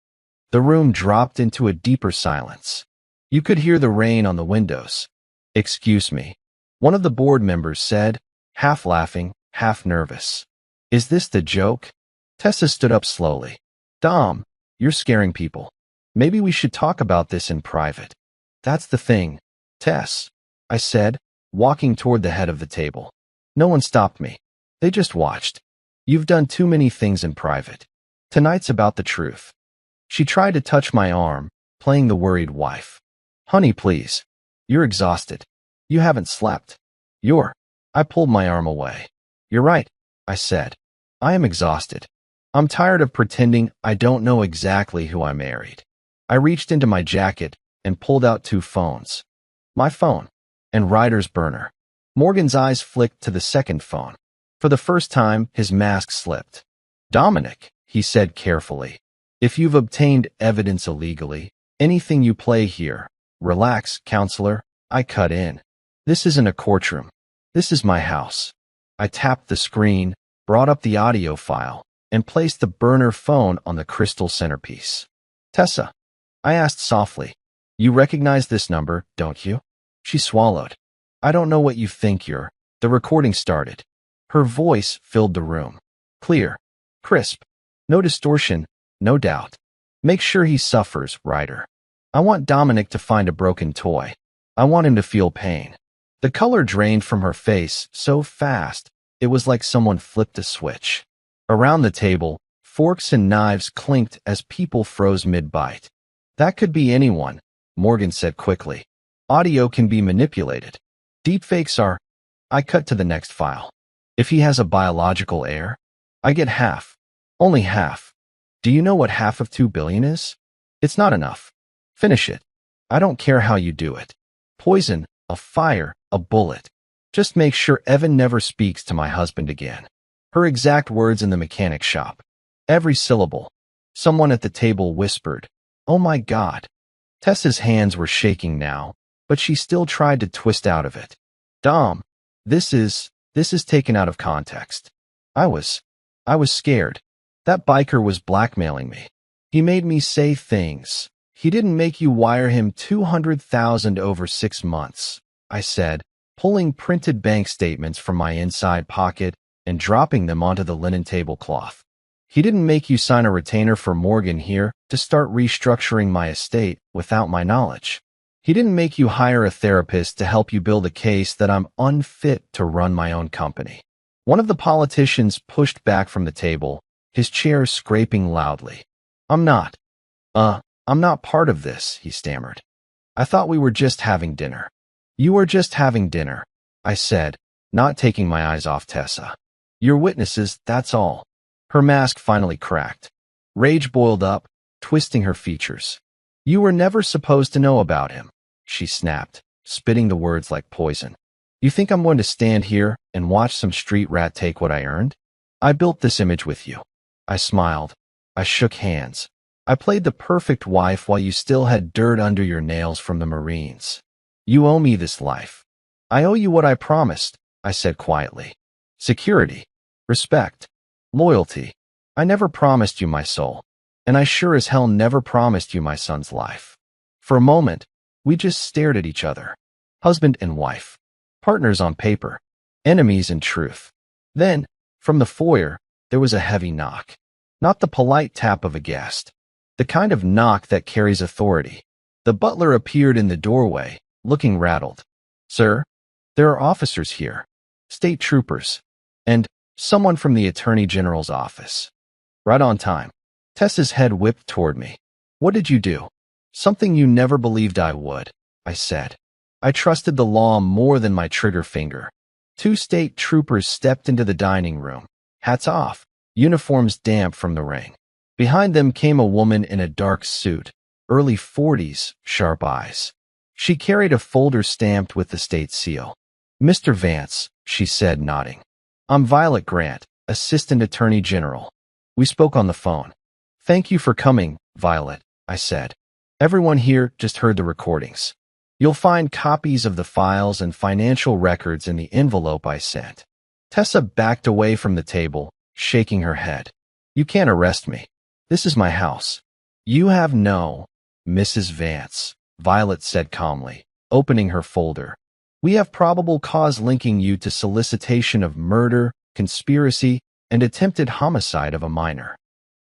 S1: The room dropped into a deeper silence. You could hear the rain on the windows. Excuse me, one of the board members said, half laughing, half nervous. Is this the joke? Tessa stood up slowly. Dom, you're scaring people. Maybe we should talk about this in private. That's the thing, Tess, I said, walking toward the head of the table. No one stopped me. They just watched. You've done too many things in private. Tonight's about the truth. She tried to touch my arm, playing the worried wife. Honey, please. You're exhausted. You haven't slept. I pulled my arm away. You're right, I said. I am exhausted. I'm tired of pretending I don't know exactly who I married. I reached into my jacket and pulled out 2 phones. My phone and Ryder's burner. Morgan's eyes flicked to the second phone. For the first time, his mask slipped. Dominic, he said carefully, if you've obtained evidence illegally, anything you play here, relax, counselor, I cut in. This isn't a courtroom. This is my house. I tapped the screen, brought up the audio file, and placed the burner phone on the crystal centerpiece. Tessa, I asked softly, you recognize this number, don't you? She swallowed. I don't know what you think you're. The recording started. Her voice filled the room. Clear, crisp, no distortion, no doubt. Make sure he suffers, Ryder. I want Dominic to find a broken toy. I want him to feel pain. The color drained from her face so fast, it was like someone flipped a switch. Around the table, forks and knives clinked as people froze mid-bite. That could be anyone, Morgan said quickly. Audio can be manipulated. Deepfakes are. I cut to the next file. If he has a biological heir, I get half. Only half. Do you know what half of 2 billion is? It's not enough. Finish it. I don't care how you do it. Poison, a fire, a bullet. Just make sure Evan never speaks to my husband again. Her exact words in the mechanic shop. Every syllable. Someone at the table whispered, "Oh my God." Tessa's hands were shaking now, but she still tried to twist out of it. Dom, this is taken out of context. I was scared. That biker was blackmailing me. He made me say things. He didn't make you wire him $200,000 over 6 months, I said, pulling printed bank statements from my inside pocket and dropping them onto the linen tablecloth. He didn't make you sign a retainer for Morgan here to start restructuring my estate without my knowledge. He didn't make you hire a therapist to help you build a case that I'm unfit to run my own company. One of the politicians pushed back from the table, his chair scraping loudly. I'm not part of this, he stammered. I thought we were just having dinner. You are just having dinner, I said, not taking my eyes off Tessa. You're witnesses, that's all. Her mask finally cracked. Rage boiled up, twisting her features. You were never supposed to know about him, she snapped, spitting the words like poison. You think I'm going to stand here and watch some street rat take what I earned? I built this image with you. I smiled. I shook hands. I played the perfect wife while you still had dirt under your nails from the Marines. You owe me this life. I owe you what I promised, I said quietly. Security, respect, loyalty. I never promised you my soul, and I sure as hell never promised you my son's life. For a moment, we just stared at each other. Husband and wife. Partners on paper. Enemies in truth. Then, from the foyer, there was a heavy knock. Not the polite tap of a guest. The kind of knock that carries authority. The butler appeared in the doorway, looking rattled. Sir, there are officers here. State troopers. And someone from the Attorney General's office. Right on time. Tessa's head whipped toward me. What did you do? Something you never believed I would, I said. I trusted the law more than my trigger finger. 2 state troopers stepped into the dining room. Hats off, uniforms damp from the rain. Behind them came a woman in a dark suit, early 40s, sharp eyes. She carried a folder stamped with the state seal. Mr. Vance, she said, nodding. I'm Violet Grant, Assistant Attorney General. We spoke on the phone. Thank you for coming, Violet, I said. Everyone here just heard the recordings. You'll find copies of the files and financial records in the envelope I sent. Tessa backed away from the table, shaking her head. You can't arrest me. This is my house. You have no, Mrs. Vance, Violet said calmly, opening her folder. We have probable cause linking you to solicitation of murder, conspiracy, and attempted homicide of a minor.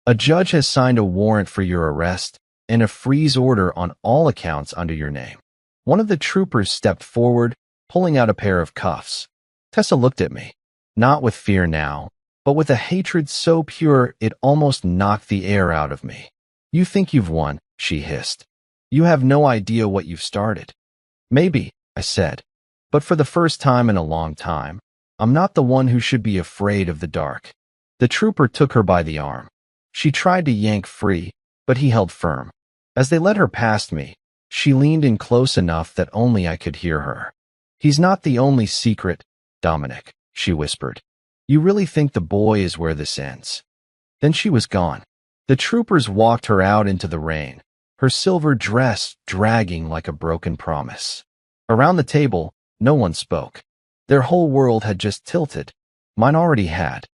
S1: A judge has signed a warrant for your arrest and a freeze order on all accounts under your name. One of the troopers stepped forward, pulling out a pair of cuffs. Tessa looked at me, not with fear now, but with a hatred so pure it almost knocked the air out of me. You think you've won, she hissed. You have no idea what you've started. Maybe, I said, but for the first time in a long time, I'm not the one who should be afraid of the dark. The trooper took her by the arm. She tried to yank free, but he held firm. As they led her past me, she leaned in close enough that only I could hear her. He's not the only secret, Dominic, she whispered. You really think the boy is where this ends? Then she was gone. The troopers walked her out into the rain, her silver dress dragging like a broken promise. Around the table, no one spoke. Their whole world had just tilted. Mine already had.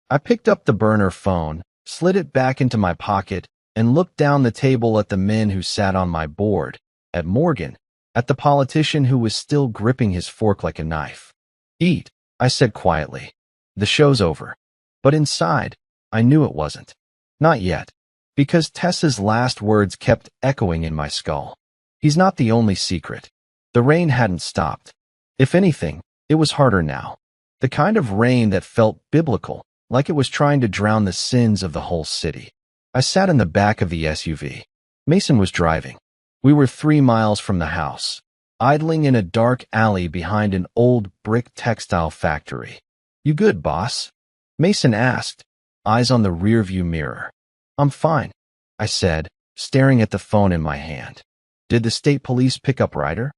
S1: I picked up the burner phone, slid it back into my pocket, and looked down the table at the men who sat on my board, at Morgan, at the politician who was still gripping his fork like a knife. Eat, I said quietly. The show's over. But inside, I knew it wasn't. Not yet. Because Tessa's last words kept echoing in my skull. He's not the only secret. The rain hadn't stopped. If anything, it was harder now. The kind of rain that felt biblical, like it was trying to drown the sins of the whole city. I sat in the back of the SUV. Mason was driving. We were 3 miles from the house, idling in a dark alley behind an old brick textile factory. You good, boss? Mason asked, eyes on the rearview mirror. I'm fine, I said, staring at the phone in my hand. Did the state police pick up Ryder?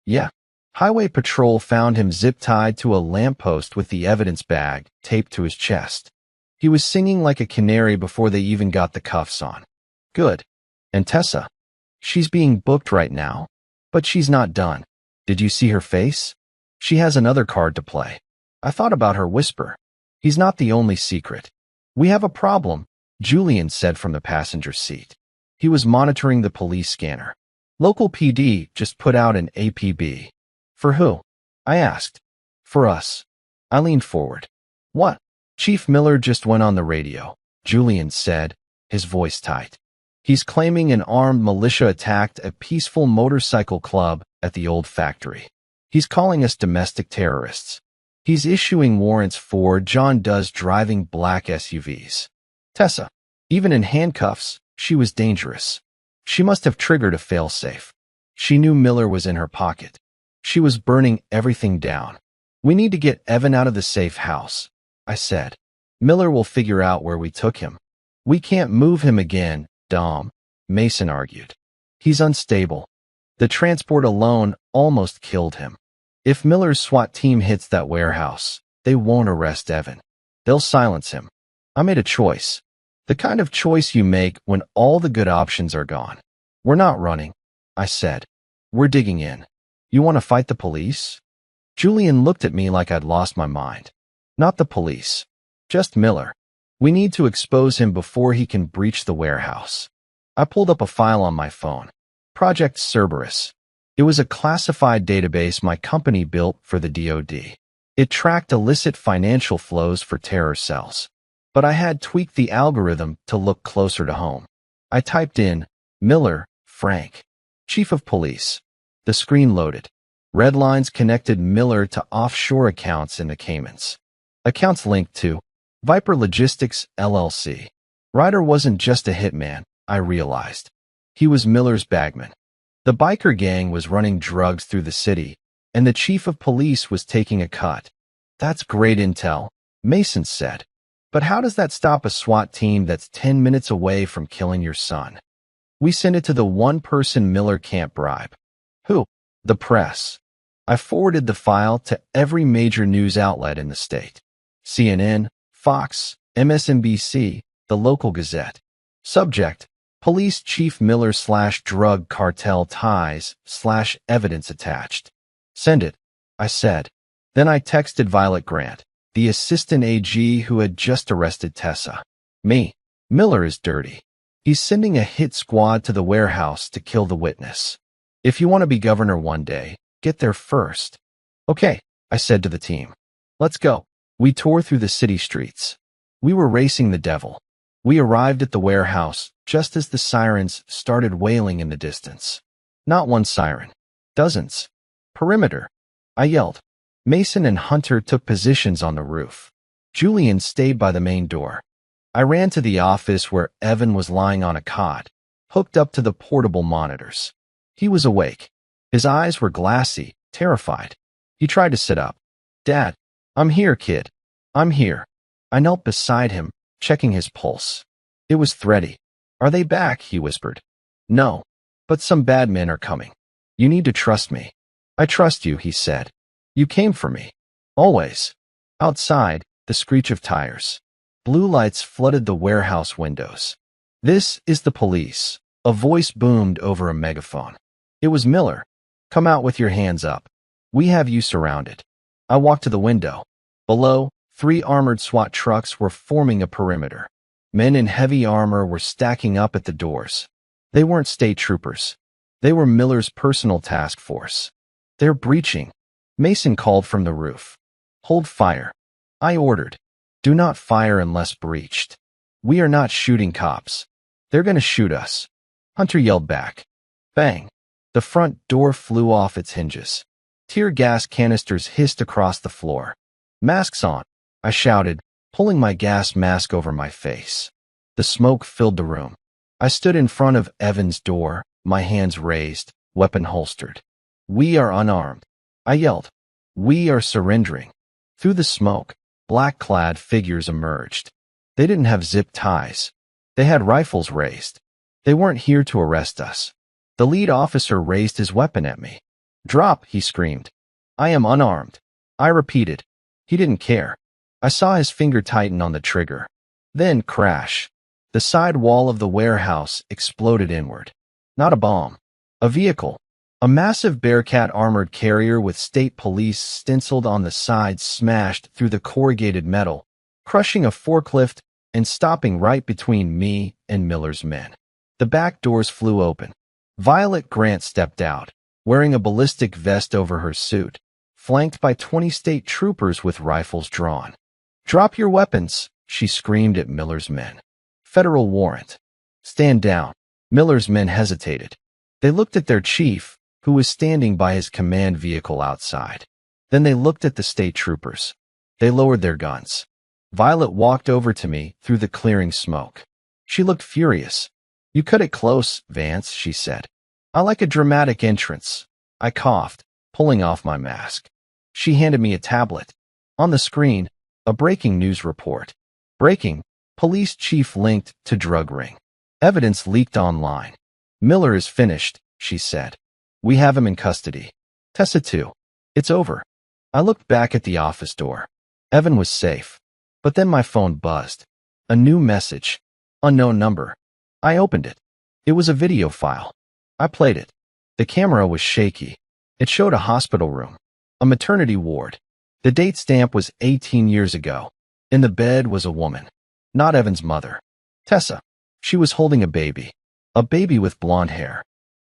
S1: Yeah. Highway patrol found him zip-tied to a lamppost with the evidence bag taped to his chest. He was singing like a canary before they even got the cuffs on. Good. And Tessa? She's being booked right now. But she's not done. Did you see her face? She has another card to play. I thought about her whisper. He's not the only secret. We have a problem, Julian said from the passenger seat. He was monitoring the police scanner. Local PD just put out an APB. For who? I asked. For us. I leaned forward. What? Chief Miller just went on the radio, Julian said, his voice tight. He's claiming an armed militia attacked a peaceful motorcycle club at the old factory. He's calling us domestic terrorists. He's issuing warrants for John Doe's driving black SUVs. Tessa, even in handcuffs, she was dangerous. She must have triggered a failsafe. She knew Miller was in her pocket. She was burning everything down. We need to get Evan out of the safe house, I said. Miller will figure out where we took him. We can't move him again, Dom, Mason argued. He's unstable. The transport alone almost killed him. If Miller's SWAT team hits that warehouse, they won't arrest Evan. They'll silence him. I made a choice. The kind of choice you make when all the good options are gone. We're not running, I said. We're digging in. You want to fight the police? Julian looked at me like I'd lost my mind. Not the police. Just Miller. We need to expose him before he can breach the warehouse. I pulled up a file on my phone. Project Cerberus. It was a classified database my company built for the DoD. It tracked illicit financial flows for terror cells. But I had tweaked the algorithm to look closer to home. I typed in, Miller, Frank, Chief of Police. The screen loaded. Red lines connected Miller to offshore accounts in the Caymans. Accounts linked to Viper Logistics, LLC. Ryder wasn't just a hitman, I realized. He was Miller's bagman. The biker gang was running drugs through the city, and the chief of police was taking a cut. That's great intel, Mason said. But how does that stop a SWAT team that's 10 minutes away from killing your son? We send it to the one person Miller can't bribe. Who? The press. I forwarded the file to every major news outlet in the state. CNN, Fox, MSNBC, the local Gazette. Subject, Police Chief Miller / drug cartel ties / evidence attached. Send it, I said. Then I texted Violet Grant, the assistant AG who had just arrested Tessa. Me. Miller is dirty. He's sending a hit squad to the warehouse to kill the witness. If you want to be governor one day, get there first. Okay, I said to the team. Let's go. We tore through the city streets. We were racing the devil. We arrived at the warehouse just as the sirens started wailing in the distance. Not one siren. Dozens. Perimeter. I yelled. Mason and Hunter took positions on the roof. Julian stayed by the main door. I ran to the office where Evan was lying on a cot, hooked up to the portable monitors. He was awake. His eyes were glassy, terrified. He tried to sit up. Dad, I'm here, kid. I'm here. I knelt beside him, checking his pulse. It was thready. Are they back? He whispered. No, but some bad men are coming. You need to trust me. I trust you, he said. You came for me. Always. Outside, the screech of tires. Blue lights flooded the warehouse windows. This is the police. A voice boomed over a megaphone. It was Miller. Come out with your hands up. We have you surrounded. I walked to the window. Below, 3 armored SWAT trucks were forming a perimeter. Men in heavy armor were stacking up at the doors. They weren't state troopers. They were Miller's personal task force. They're breaching. Mason called from the roof. Hold fire. I ordered. Do not fire unless breached. We are not shooting cops. They're going to shoot us. Hunter yelled back. Bang. The front door flew off its hinges. Tear gas canisters hissed across the floor. Masks on, I shouted, pulling my gas mask over my face. The smoke filled the room. I stood in front of Evan's door, my hands raised, weapon holstered. We are unarmed. I yelled. We are surrendering. Through the smoke, black-clad figures emerged. They didn't have zip ties. They had rifles raised. They weren't here to arrest us. The lead officer raised his weapon at me. Drop, he screamed. I am unarmed. I repeated. He didn't care. I saw his finger tighten on the trigger. Then crash. The side wall of the warehouse exploded inward. Not a bomb. A vehicle. A massive Bearcat armored carrier with state police stenciled on the side smashed through the corrugated metal, crushing a forklift and stopping right between me and Miller's men. The back doors flew open. Violet Grant stepped out, wearing a ballistic vest over her suit, flanked by 20 state troopers with rifles drawn. "Drop your weapons," she screamed at Miller's men. "Federal warrant." "Stand down." Miller's men hesitated. They looked at their chief, who was standing by his command vehicle outside. Then they looked at the state troopers. They lowered their guns. Violet walked over to me through the clearing smoke. She looked furious. "You cut it close, Vance," she said. "I like a dramatic entrance." I coughed, pulling off my mask. She handed me a tablet. On the screen, a breaking news report. Breaking, police chief linked to drug ring. Evidence leaked online. "Miller is finished," she said. "We have him in custody. Tessa too. It's over." I looked back at the office door. Evan was safe. But then my phone buzzed. A new message. Unknown number. I opened it. It was a video file. I played it. The camera was shaky. It showed a hospital room. A maternity ward. The date stamp was 18 years ago. In the bed was a woman. Not Evan's mother. Tessa. She was holding a baby. A baby with blonde hair.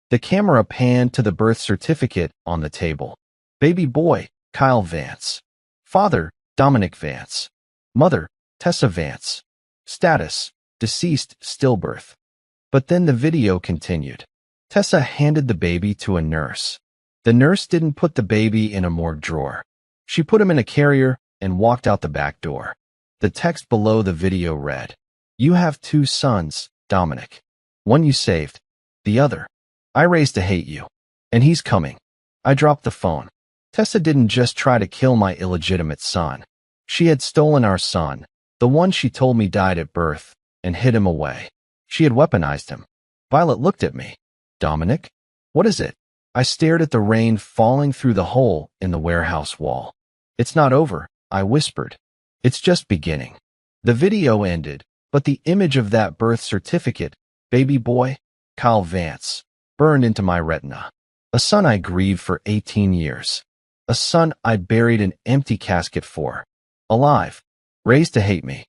S1: The camera panned to the birth certificate on the table. Baby boy, Kyle Vance. Father, Dominic Vance. Mother, Tessa Vance. Status, deceased, stillbirth. But then the video continued. Tessa handed the baby to a nurse. The nurse didn't put the baby in a morgue drawer. She put him in a carrier and walked out the back door. The text below the video read, "You have 2 sons, Dominic. One you saved. The other, I raised to hate you. And he's coming." I dropped the phone. Tessa didn't just try to kill my illegitimate son. She had stolen our son, the one she told me died at birth, and hid him away. She had weaponized him. Violet looked at me. "Dominic? What is it?" I stared at the rain falling through the hole in the warehouse wall. "It's not over," I whispered. "It's just beginning." The video ended, but the image of that birth certificate, baby boy, Kyle Vance, burned into my retina. A son I grieved for 18 years. A son I'd buried an empty casket for. Alive. Raised to hate me.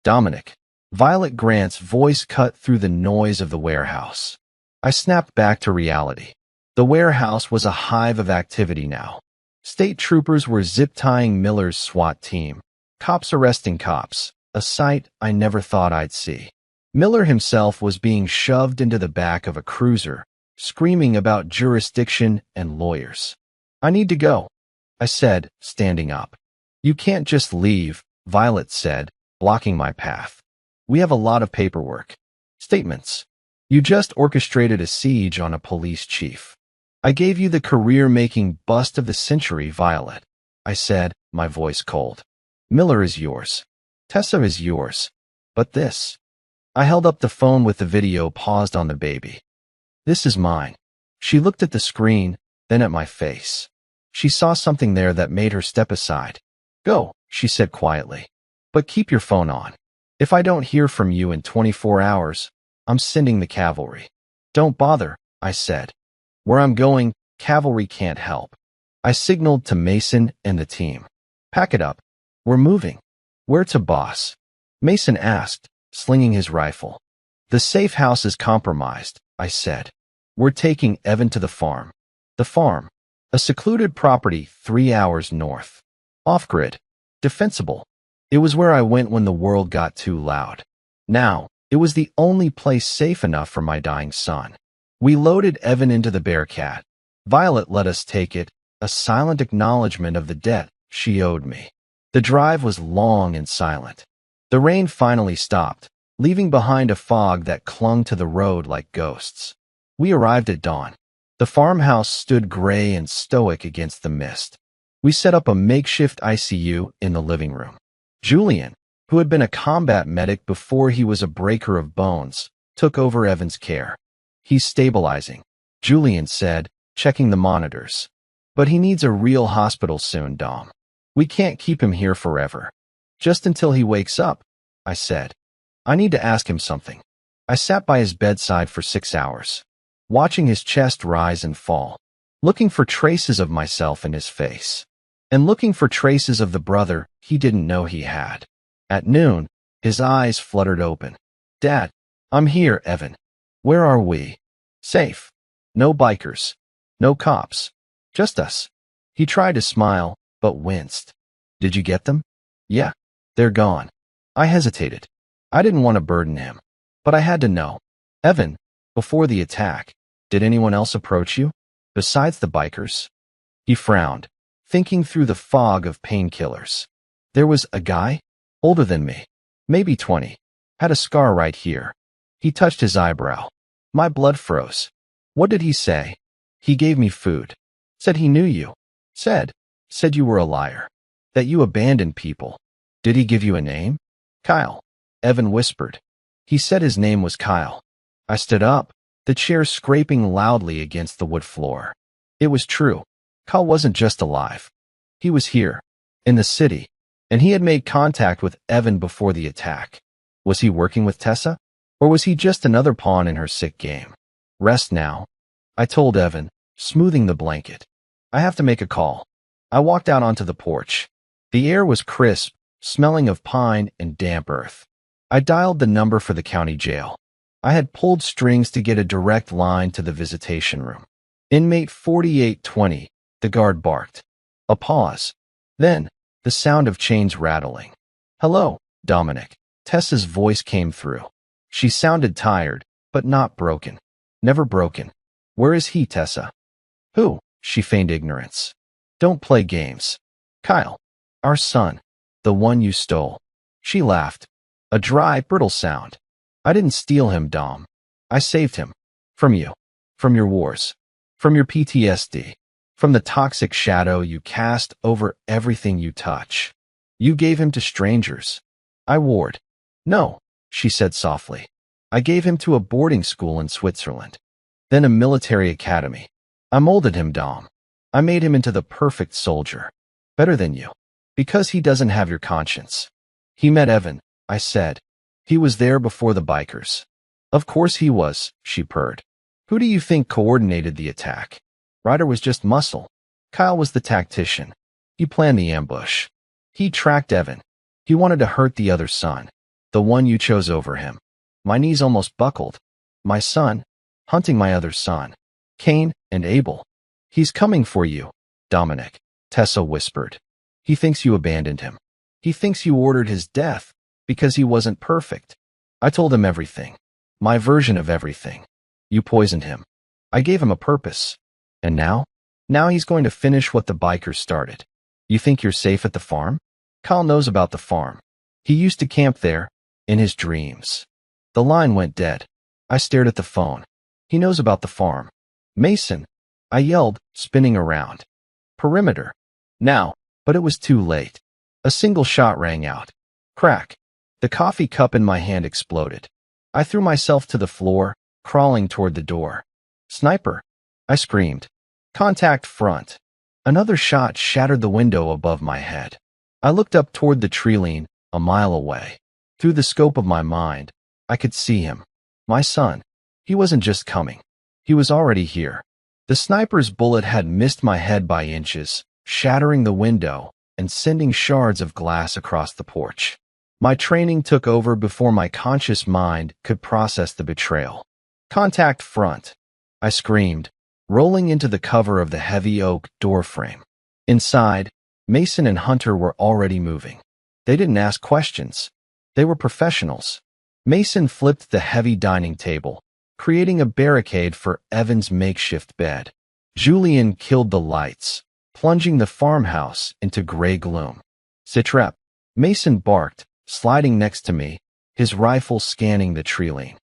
S1: Dominic. Violet Grant's voice cut through the noise of the warehouse. I snapped back to reality. The warehouse was a hive of activity now. State troopers were zip-tying Miller's SWAT team. Cops arresting cops, a sight I never thought I'd see. Miller himself was being shoved into the back of a cruiser, screaming about jurisdiction and lawyers. "I need to go," I said, standing up. "You can't just leave," Violet said, blocking my path. "We have a lot of paperwork. Statements. You just orchestrated a siege on a police chief. I gave you the career-making bust of the century, Violet," I said, my voice cold. "Miller is yours. Tessa is yours. But this..." I held up the phone with the video paused on the baby. "This is mine." She looked at the screen, then at my face. She saw something there that made her step aside. "Go," she said quietly. "But keep your phone on. If I don't hear from you in 24 hours, I'm sending the cavalry." "Don't bother," I said. "Where I'm going, cavalry can't help." I signaled to Mason and the team. "Pack it up. We're moving." "Where to, boss?" Mason asked, slinging his rifle. "The safe house is compromised," I said. "We're taking Evan to the farm." The farm. A secluded property 3 hours north. Off-grid. Defensible. It was where I went when the world got too loud. Now, it was the only place safe enough for my dying son. We loaded Evan into the Bearcat. Violet let us take it, a silent acknowledgement of the debt she owed me. The drive was long and silent. The rain finally stopped, leaving behind a fog that clung to the road like ghosts. We arrived at dawn. The farmhouse stood gray and stoic against the mist. We set up a makeshift ICU in the living room. Julian, who had been a combat medic before he was a breaker of bones, took over Evan's care. "He's stabilizing," Julian said, checking the monitors. But he needs a real hospital soon, Dom. We can't keep him here forever. Just until he wakes up, I said. I need to ask him something. I sat by his bedside for 6 hours, watching his chest rise and fall, looking for traces of myself in his face, and looking for traces of the brother he didn't know he had. At noon, his eyes fluttered open. Dad, I'm here, Evan. Where are we? Safe. No bikers. No cops. Just us. He tried to smile, but winced. Did you get them? Yeah. They're gone. I hesitated. I didn't want to burden him, but I had to know. Evan, before the attack, did anyone else approach you? Besides the bikers? He frowned, thinking through the fog of painkillers. There was a guy, older than me, maybe 20, had a scar right here. He touched his eyebrow. My blood froze. What did he say? He gave me food. Said he knew you. Said you were a liar. That you abandoned people. Did he give you a name? Kyle. Evan whispered. He said his name was Kyle. I stood up, the chair scraping loudly against the wood floor. It was true. Kyle wasn't just alive. He was here, in the city, and he had made contact with Evan before the attack. Was he working with Tessa? Or was he just another pawn in her sick game? Rest now, I told Evan, smoothing the blanket. I have to make a call. I walked out onto the porch. The air was crisp, smelling of pine and damp earth. I dialed the number for the county jail. I had pulled strings to get a direct line to the visitation room. Inmate 4820, the guard barked. A pause. Then, the sound of chains rattling. Hello, Dominic. Tessa's voice came through. She sounded tired, but not broken. Never broken. Where is he, Tessa? Who? She feigned ignorance. Don't play games. Kyle. Our son. The one you stole. She laughed. A dry, brittle sound. I didn't steal him, Dom. I saved him. From you. From your wars. From your PTSD. From the toxic shadow you cast over everything you touch. You gave him to strangers. I warred. No, she said softly. I gave him to a boarding school in Switzerland. Then a military academy. I molded him, Dom. I made him into the perfect soldier. Better than you. Because he doesn't have your conscience. He met Evan, I said. He was there before the bikers. Of course he was, she purred. Who do you think coordinated the attack? Ryder was just muscle. Kyle was the tactician. He planned the ambush. He tracked Evan. He wanted to hurt the other son. The one you chose over him. My knees almost buckled. My son, hunting my other son. Cain and Abel. He's coming for you, Dominic, Tessa whispered. He thinks you abandoned him. He thinks you ordered his death because he wasn't perfect. I told him everything. My version of everything. You poisoned him. I gave him a purpose. And now? Now he's going to finish what the bikers started. You think you're safe at the farm? Kyle knows about the farm. He used to camp there, in his dreams. The line went dead. I stared at the phone. He knows about the farm. Mason, I yelled, spinning around. Perimeter. Now, but it was too late. A single shot rang out. Crack. The coffee cup in my hand exploded. I threw myself to the floor, crawling toward the door. Sniper. I screamed. Contact front. Another shot shattered the window above my head. I looked up toward the tree line, a mile away. Through the scope of my mind, I could see him. My son. He wasn't just coming. He was already here. The sniper's bullet had missed my head by inches, shattering the window and sending shards of glass across the porch. My training took over before my conscious mind could process the betrayal. Contact front. I screamed, rolling into the cover of the heavy oak door frame. Inside, Mason and Hunter were already moving. They didn't ask questions. They were professionals. Mason flipped the heavy dining table, creating a barricade for Evan's makeshift bed. Julian killed the lights, plunging the farmhouse into gray gloom. Sit rep. Mason barked, sliding next to me, his rifle scanning the tree line.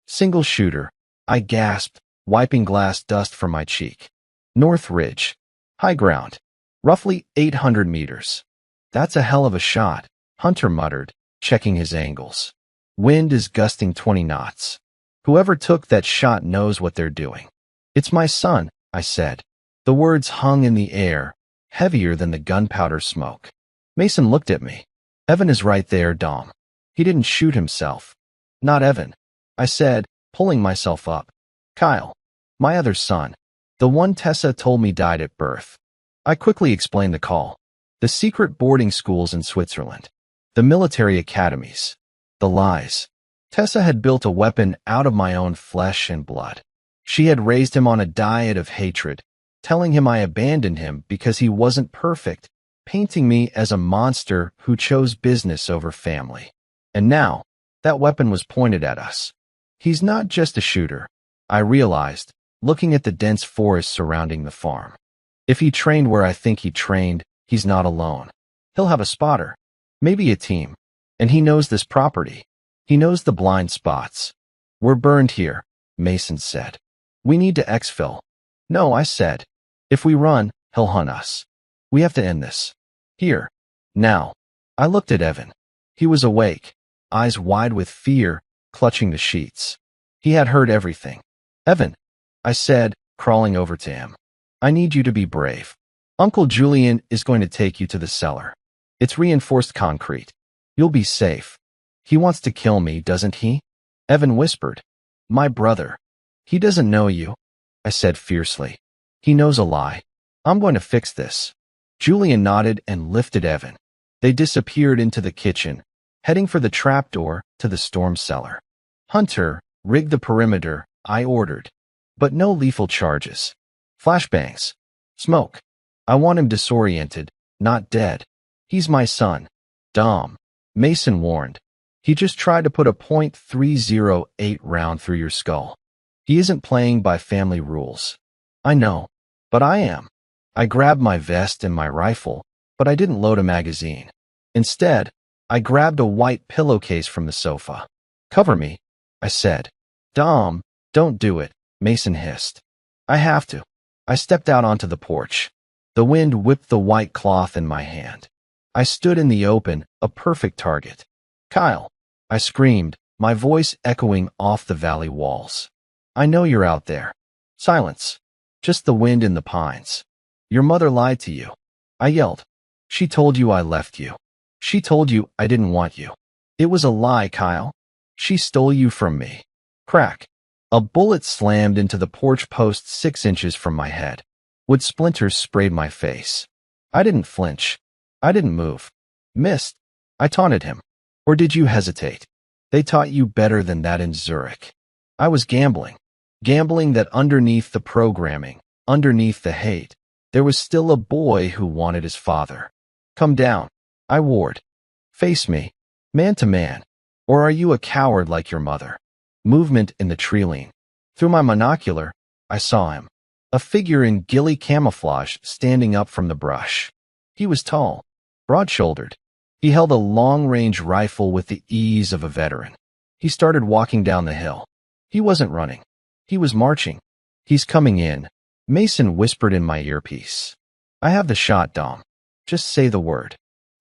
S1: Single shooter, I gasped, wiping glass dust from my cheek. North Ridge. High ground. Roughly 800 meters. That's a hell of a shot, Hunter muttered, checking his angles. Wind is gusting 20 knots. Whoever took that shot knows what they're doing. It's my son, I said. The words hung in the air, heavier than the gunpowder smoke. Mason looked at me. Evan is right there, Dom. He didn't shoot himself. Not Evan, I said, pulling myself up. Kyle, my other son, the one Tessa told me died at birth. I quickly explained the call. The secret boarding schools in Switzerland. The military academies. The lies. Tessa had built a weapon out of my own flesh and blood. She had raised him on a diet of hatred, telling him I abandoned him because he wasn't perfect, painting me as a monster who chose business over family. And now, that weapon was pointed at us. He's not just a shooter, I realized, looking at the dense forest surrounding the farm. If he trained where I think he trained, he's not alone. He'll have a spotter, maybe a team, and he knows this property. He knows the blind spots. We're burned here, Mason said. We need to exfil. No, I said. If we run, he'll hunt us. We have to end this. Here. Now. I looked at Evan. He was awake, eyes wide with fear, clutching the sheets. He had heard everything. Evan, I said, crawling over to him. I need you to be brave. Uncle Julian is going to take you to the cellar. It's reinforced concrete. You'll be safe. He wants to kill me, doesn't he? Evan whispered. My brother. He doesn't know you, I said fiercely. He knows a lie. I'm going to fix this. Julian nodded and lifted Evan. They disappeared into the kitchen, heading for the trapdoor to the storm cellar. Hunter, rig the perimeter, I ordered. But no lethal charges. Flashbangs. Smoke. I want him disoriented, not dead. He's my son. Dom. Mason warned. He just tried to put a .308 round through your skull. He isn't playing by family rules. I know, but I am. I grabbed my vest and my rifle, but I didn't load a magazine. Instead, I grabbed a white pillowcase from the sofa. Cover me, I said. Dom, don't do it, Mason hissed. I have to. I stepped out onto the porch. The wind whipped the white cloth in my hand. I stood in the open, a perfect target. Kyle, I screamed, my voice echoing off the valley walls. I know you're out there. Silence. Just the wind in the pines. Your mother lied to you. I yelled. She told you I left you. She told you I didn't want you. It was a lie, Kyle. She stole you from me. Crack. A bullet slammed into the porch post 6 inches from my head. Wood splinters sprayed my face. I didn't flinch. I didn't move. Missed. I taunted him. Or did you hesitate? They taught you better than that in Zurich. I was gambling. Gambling that underneath the programming, underneath the hate, there was still a boy who wanted his father. Come down. I warned. Face me. Man to man. Or are you a coward like your mother? Movement in the treeline. Through my monocular, I saw him. A figure in ghillie camouflage standing up from the brush. He was tall, broad-shouldered. He held a long-range rifle with the ease of a veteran. He started walking down the hill. He wasn't running. He was marching. He's coming in, Mason whispered in my earpiece. I have the shot, Dom. Just say the word.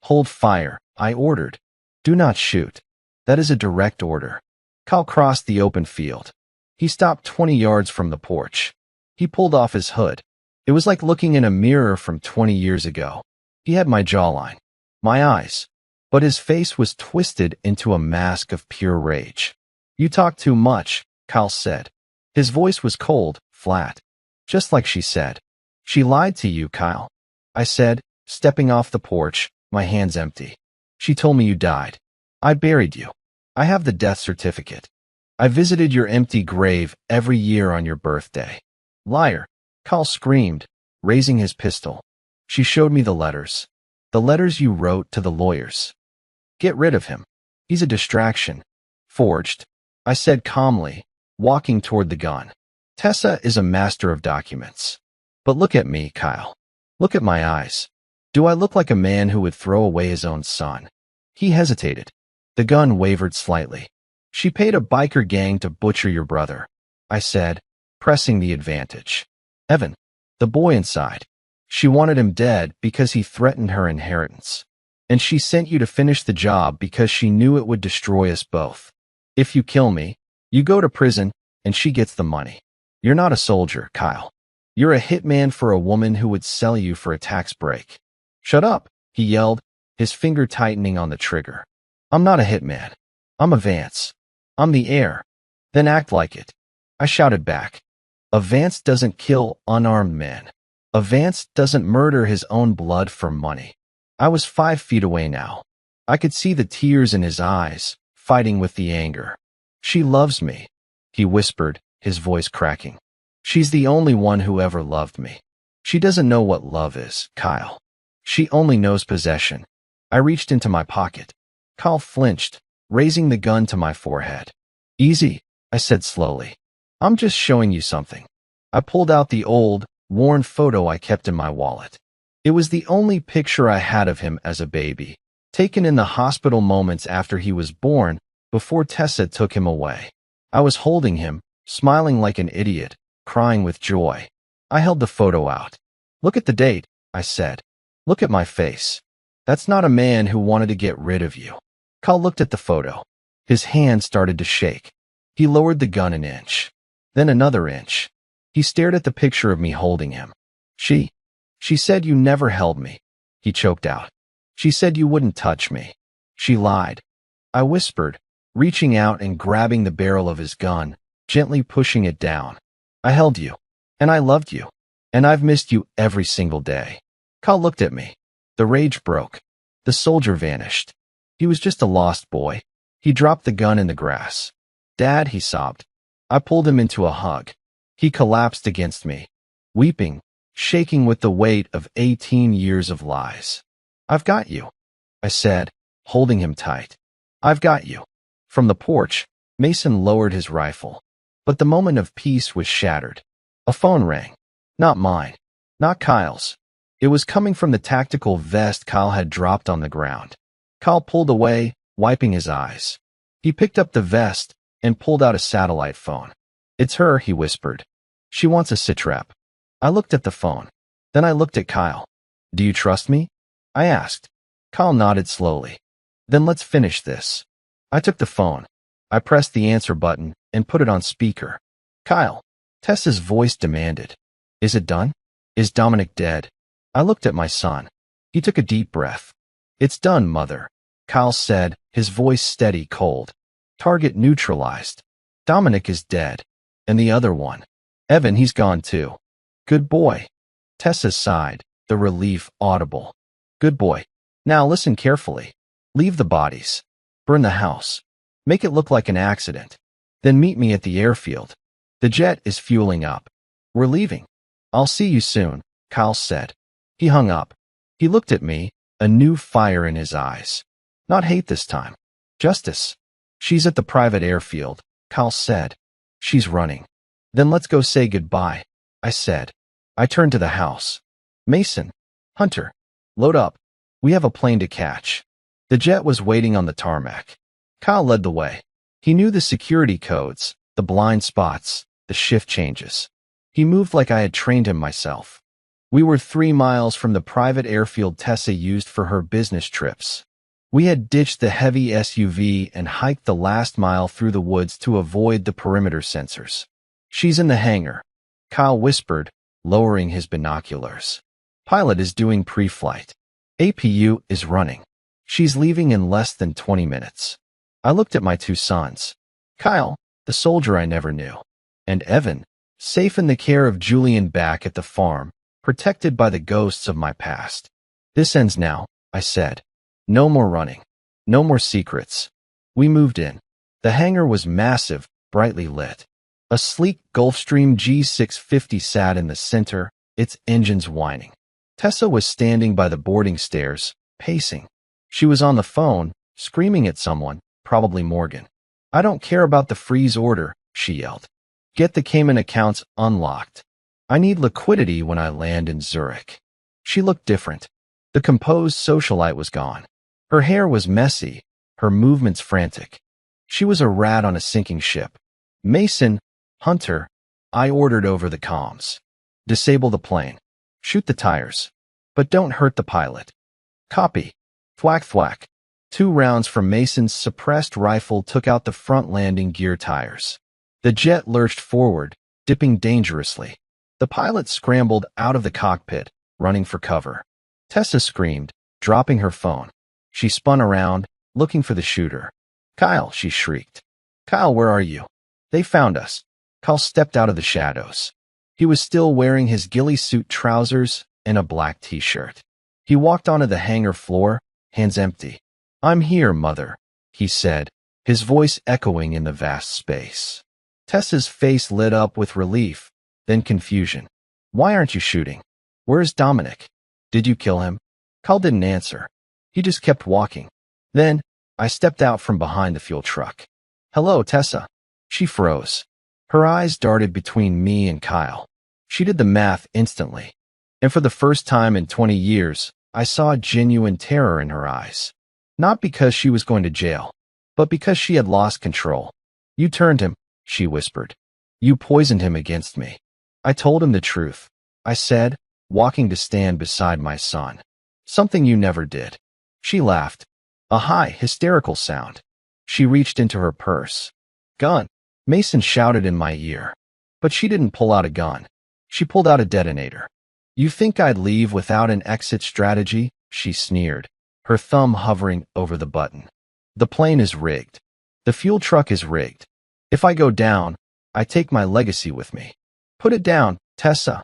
S1: Hold fire, I ordered. Do not shoot. That is a direct order. Kyle crossed the open field. He stopped 20 yards from the porch. He pulled off his hood. It was like looking in a mirror from 20 years ago. He had my jawline, my eyes, but his face was twisted into a mask of pure rage. You talk too much, Kyle said. His voice was cold, flat, just like she said. She lied to you, Kyle, I said, stepping off the porch, my hands empty. She told me you died. I buried you. I have the death certificate. I visited your empty grave every year on your birthday. Liar, Kyle screamed, raising his pistol. She showed me the letters you wrote to the lawyers. Get rid of him. He's a distraction. Forged, I said calmly, walking toward the gun. Tessa is a master of documents. But look at me, Kyle. Look at my eyes. Do I look like a man who would throw away his own son? He hesitated. The gun wavered slightly. She paid a biker gang to butcher your brother, I said, pressing the advantage. Evan, the boy inside. She wanted him dead because he threatened her inheritance. And she sent you to finish the job because she knew it would destroy us both. If you kill me, you go to prison, and she gets the money. You're not a soldier, Kyle. You're a hitman for a woman who would sell you for a tax break. Shut up, he yelled, his finger tightening on the trigger. I'm not a hitman. I'm a Vance. I'm the heir. Then act like it. I shouted back. A Vance doesn't kill unarmed men. A Vance doesn't murder his own blood for money. I was 5 feet away now. I could see the tears in his eyes, fighting with the anger. She loves me, he whispered, his voice cracking. She's the only one who ever loved me. She doesn't know what love is, Kyle. She only knows possession. I reached into my pocket. Kyle flinched, raising the gun to my forehead. Easy, I said slowly. I'm just showing you something. I pulled out the old, worn photo I kept in my wallet. It was the only picture I had of him as a baby, taken in the hospital moments after he was born, before Tessa took him away. I was holding him, smiling like an idiot, crying with joy. I held the photo out. Look at the date, I said. Look at my face. That's not a man who wanted to get rid of you. Kyle looked at the photo. His hand started to shake. He lowered the gun an inch. Then another inch. He stared at the picture of me holding him. She said you never held me. He choked out. She said you wouldn't touch me. She lied. I whispered, reaching out and grabbing the barrel of his gun, gently pushing it down. I held you. And I loved you. And I've missed you every single day. Kyle looked at me. The rage broke. The soldier vanished. He was just a lost boy. He dropped the gun in the grass. Dad, he sobbed. I pulled him into a hug. He collapsed against me, weeping, shaking with the weight of 18 years of lies. I've got you, I said, holding him tight. I've got you. From the porch, Mason lowered his rifle. But the moment of peace was shattered. A phone rang. Not mine. Not Kyle's. It was coming from the tactical vest Kyle had dropped on the ground. Kyle pulled away, wiping his eyes. He picked up the vest and pulled out a satellite phone. It's her, he whispered. She wants a sitrep. I looked at the phone. Then I looked at Kyle. Do you trust me? I asked. Kyle nodded slowly. Then let's finish this. I took the phone. I pressed the answer button and put it on speaker. Kyle, Tessa's voice demanded. Is it done? Is Dominic dead? I looked at my son. He took a deep breath. It's done, Mother, Kyle said, his voice steady, cold. Target neutralized. Dominic is dead. And the other one? Evan, he's gone too. Good boy. Tessa sighed, the relief audible. Good boy. Now listen carefully. Leave the bodies. Burn the house. Make it look like an accident. Then meet me at the airfield. The jet is fueling up. We're leaving. I'll see you soon, Kyle said. He hung up. He looked at me, a new fire in his eyes. Not hate this time. Justice. She's at the private airfield, Kyle said. She's running. Then let's go say goodbye, I said. I turned to the house. Mason, Hunter, load up. We have a plane to catch. The jet was waiting on the tarmac. Kyle led the way. He knew the security codes, the blind spots, the shift changes. He moved like I had trained him myself. We were 3 miles from the private airfield Tessa used for her business trips. We had ditched the heavy SUV and hiked the last mile through the woods to avoid the perimeter sensors. She's in the hangar, Kyle whispered, lowering his binoculars. Pilot is doing pre-flight. APU is running. She's leaving in less than 20 minutes. I looked at my 2 sons. Kyle, the soldier I never knew, and Evan, safe in the care of Julian back at the farm, protected by the ghosts of my past. This ends now, I said. No more running. No more secrets. We moved in. The hangar was massive, brightly lit. A sleek Gulfstream G650 sat in the center, its engines whining. Tessa was standing by the boarding stairs, pacing. She was on the phone, screaming at someone, probably Morgan. I don't care about the freeze order, she yelled. Get the Cayman accounts unlocked. I need liquidity when I land in Zurich. She looked different. The composed socialite was gone. Her hair was messy, her movements frantic. She was a rat on a sinking ship. Mason, Hunter, I ordered over the comms. Disable the plane. Shoot the tires. But don't hurt the pilot. Copy. Thwack thwack. 2 rounds from Mason's suppressed rifle took out the front landing gear tires. The jet lurched forward, dipping dangerously. The pilot scrambled out of the cockpit, running for cover. Tessa screamed, dropping her phone. She spun around, looking for the shooter. "Kyle," she shrieked. "Kyle, where are you?" "They found us." Kyle stepped out of the shadows. He was still wearing his ghillie suit trousers and a black t-shirt. He walked onto the hangar floor, hands empty. "I'm here, Mother," he said, his voice echoing in the vast space. Tessa's face lit up with relief, then confusion. "Why aren't you shooting? Where's Dominic? Did you kill him?" Kyle didn't answer. He just kept walking. Then, I stepped out from behind the fuel truck. "Hello, Tessa." She froze. Her eyes darted between me and Kyle. She did the math instantly. And for the first time in 20 years, I saw genuine terror in her eyes. Not because she was going to jail, but because she had lost control. "You turned him," she whispered. "You poisoned him against me." I told him the truth, I said, walking to stand beside my son. "Something you never did." She laughed. A high, hysterical sound. She reached into her purse. "Gun," Mason shouted in my ear. But she didn't pull out a gun. She pulled out a detonator. "You think I'd leave without an exit strategy?" she sneered, her thumb hovering over the button. "The plane is rigged. The fuel truck is rigged. If I go down, I take my legacy with me." "Put it down, Tessa,"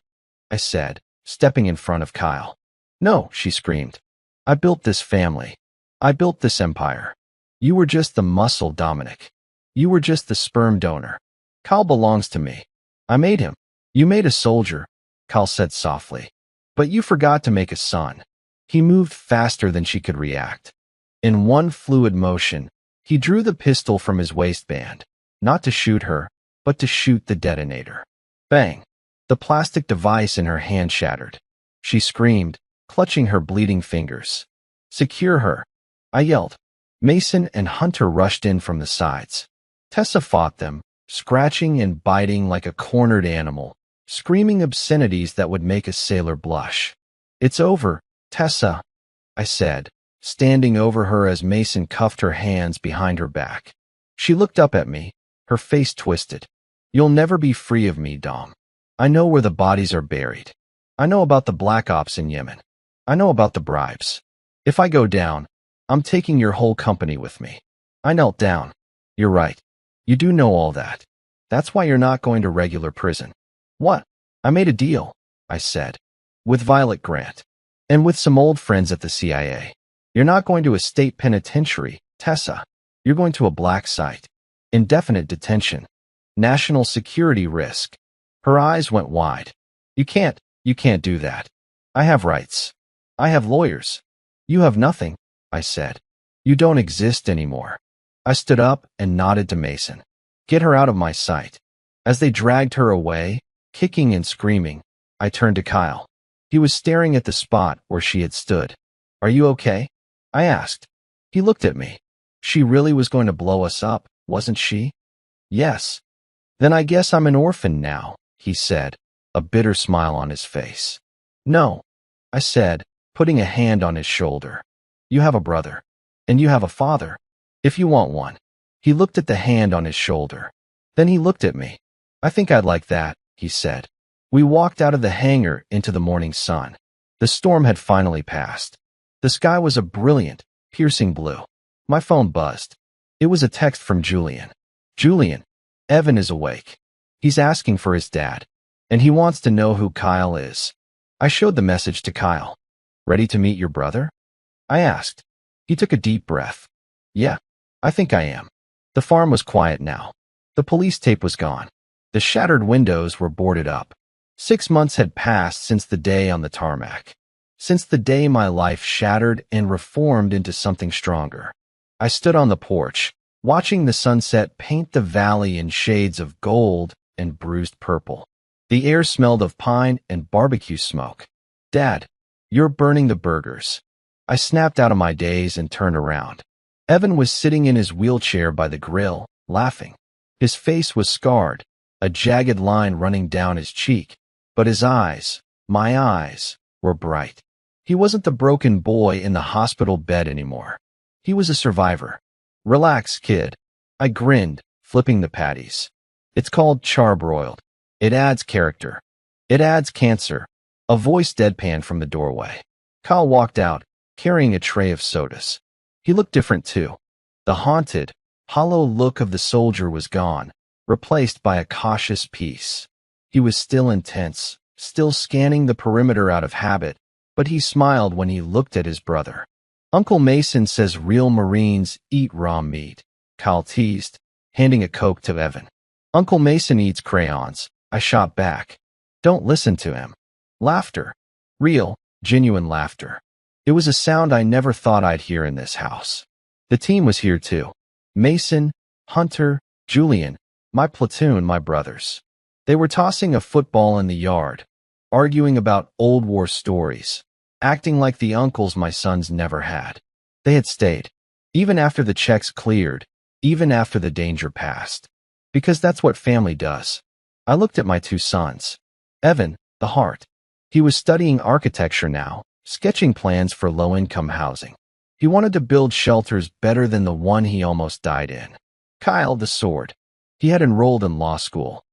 S1: I said, stepping in front of Kyle. "No," she screamed. "I built this family. I built this empire. You were just the muscle, Dominic. You were just the sperm donor. Kyle belongs to me. I made him." "You made a soldier," Kyle said softly. "But you forgot to make a son." He moved faster than she could react. In one fluid motion, he drew the pistol from his waistband, not to shoot her, but to shoot the detonator. Bang! The plastic device in her hand shattered. She screamed, clutching her bleeding fingers. "Secure her," I yelled. Mason and Hunter rushed in from the sides. Tessa fought them, scratching and biting like a cornered animal, screaming obscenities that would make a sailor blush. "It's over, Tessa," I said, standing over her as Mason cuffed her hands behind her back. She looked up at me, her face twisted. "You'll never be free of me, Dom. I know where the bodies are buried. I know about the black ops in Yemen. I know about the bribes. If I go down, I'm taking your whole company with me." I knelt down. "You're right. You do know all that. That's why you're not going to regular prison." "What?" "I made a deal," I said. "With Violet Grant. And with some old friends at the CIA. You're not going to a state penitentiary, Tessa. You're going to a black site. Indefinite detention. National security risk." Her eyes went wide. You can't do that. I have rights. I have lawyers. You have nothing," I said. "You don't exist anymore." I stood up and nodded to Mason. "Get her out of my sight." As they dragged her away, kicking and screaming, I turned to Kyle. He was staring at the spot where she had stood. "Are you okay?" I asked. He looked at me. "She really was going to blow us up, wasn't she?" "Yes." "Then I guess I'm an orphan now," he said, a bitter smile on his face. "No," I said, putting a hand on his shoulder. "You have a brother. And you have a father. If you want one." He looked at the hand on his shoulder. Then he looked at me. "I think I'd like that," he said. We walked out of the hangar into the morning sun. The storm had finally passed. The sky was a brilliant, piercing blue. My phone buzzed. It was a text from Julian. "Julian, Evan is awake. He's asking for his dad. And he wants to know who Kyle is." I showed the message to Kyle. "Ready to meet your brother?" I asked. He took a deep breath. "Yeah, I think I am." The farm was quiet now. The police tape was gone. The shattered windows were boarded up. 6 months had passed since the day on the tarmac. Since the day my life shattered and reformed into something stronger. I stood on the porch, watching the sunset paint the valley in shades of gold and bruised purple. The air smelled of pine and barbecue smoke. "Dad, you're burning the burgers." I snapped out of my daze and turned around. Evan was sitting in his wheelchair by the grill, laughing. His face was scarred, a jagged line running down his cheek, but his eyes, my eyes, were bright. He wasn't the broken boy in the hospital bed anymore. He was a survivor. "Relax, kid." I grinned, flipping the patties. "It's called charbroiled. It adds character." It adds cancer. A voice deadpanned from the doorway. Kyle walked out, carrying a tray of sodas. He looked different too. The haunted, hollow look of the soldier was gone, replaced by a cautious peace. He was still intense, still scanning the perimeter out of habit, but he smiled when he looked at his brother. Uncle Mason says real Marines eat raw meat, Kyle teased, handing a Coke to Evan. Uncle Mason eats crayons, I shot back. Don't listen to him. Laughter. Real, genuine laughter. It was a sound I never thought I'd hear in this house. The team was here too. Mason, Hunter, Julian, my platoon, my brothers. They were tossing a football in the yard, arguing about old war stories, acting like the uncles my sons never had. They had stayed, even after the checks cleared, even after the danger passed. Because that's what family does. I looked at my two sons. Evan, the heart. He was studying architecture now, sketching plans for low-income housing. He wanted to build shelters better than the one he almost died in. Kyle, the sword. He had enrolled in law school.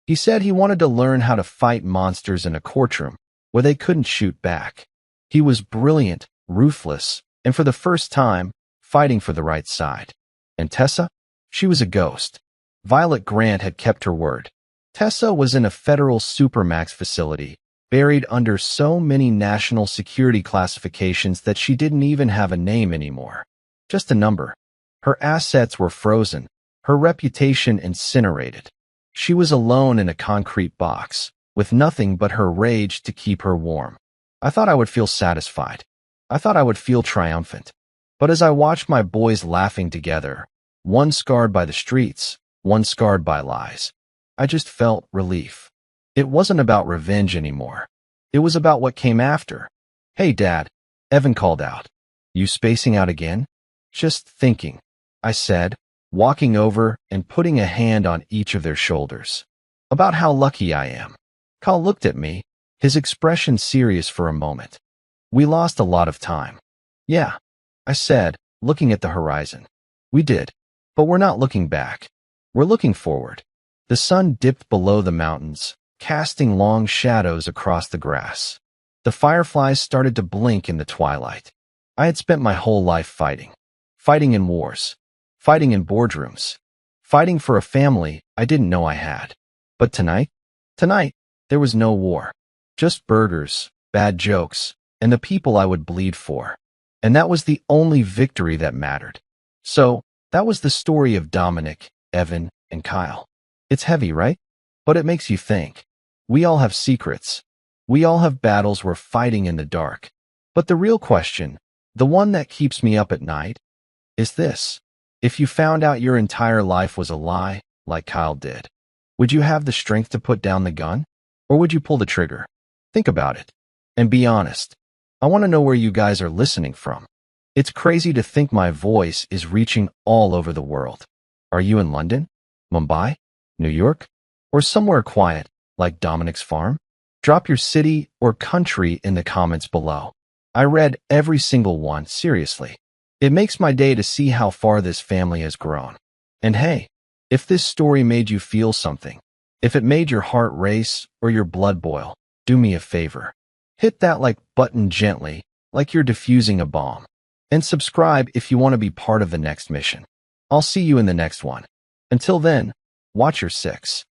S1: He said he wanted to learn how to fight monsters in a courtroom where they couldn't shoot back. He was brilliant, ruthless, and for the first time, fighting for the right side. And Tessa? She was a ghost. Violet Grant had kept her word. Tessa was in a federal supermax facility, buried under so many national security classifications that she didn't even have a name anymore. Just a number. Her assets were frozen, her reputation incinerated. She was alone in a concrete box, with nothing but her rage to keep her warm. I thought I would feel satisfied. I thought I would feel triumphant. But as I watched my boys laughing together, one scarred by the streets, one scarred by lies, I just felt relief. It wasn't about revenge anymore. It was about what came after. Hey, Dad, Evan called out. You spacing out again? Just thinking, I said, walking over and putting a hand on each of their shoulders. About how lucky I am. Kyle looked at me, his expression serious for a moment. We lost a lot of time. Yeah, I said, looking at the horizon. We did, but we're not looking back. We're looking forward. The sun dipped below the mountains, casting long shadows across the grass. The fireflies started to blink in the twilight. I had spent my whole life fighting. Fighting in wars. Fighting in boardrooms. Fighting for a family I didn't know I had. But tonight, there was no war. Just burgers, bad jokes, and the people I would bleed for. And that was the only victory that mattered. So, that was the story of Dominic, Evan, and Kyle. It's heavy, right? But it makes you think. We all have secrets. We all have battles we're fighting in the dark. But the real question, the one that keeps me up at night, is this. If you found out your entire life was a lie, like Kyle did, would you have the strength to put down the gun? Or would you pull the trigger? Think about it. And be honest. I want to know where you guys are listening from. It's crazy to think my voice is reaching all over the world. Are you in London? Mumbai? New York? Or somewhere quiet, like Dominic's farm? Drop your city or country in the comments below. I read every single one, seriously. It makes my day to see how far this family has grown. And hey, if this story made you feel something, if it made your heart race or your blood boil, do me a favor. Hit that like button gently, like you're defusing a bomb. And subscribe if you want to be part of the next mission. I'll see you in the next one. Until then, watch your six.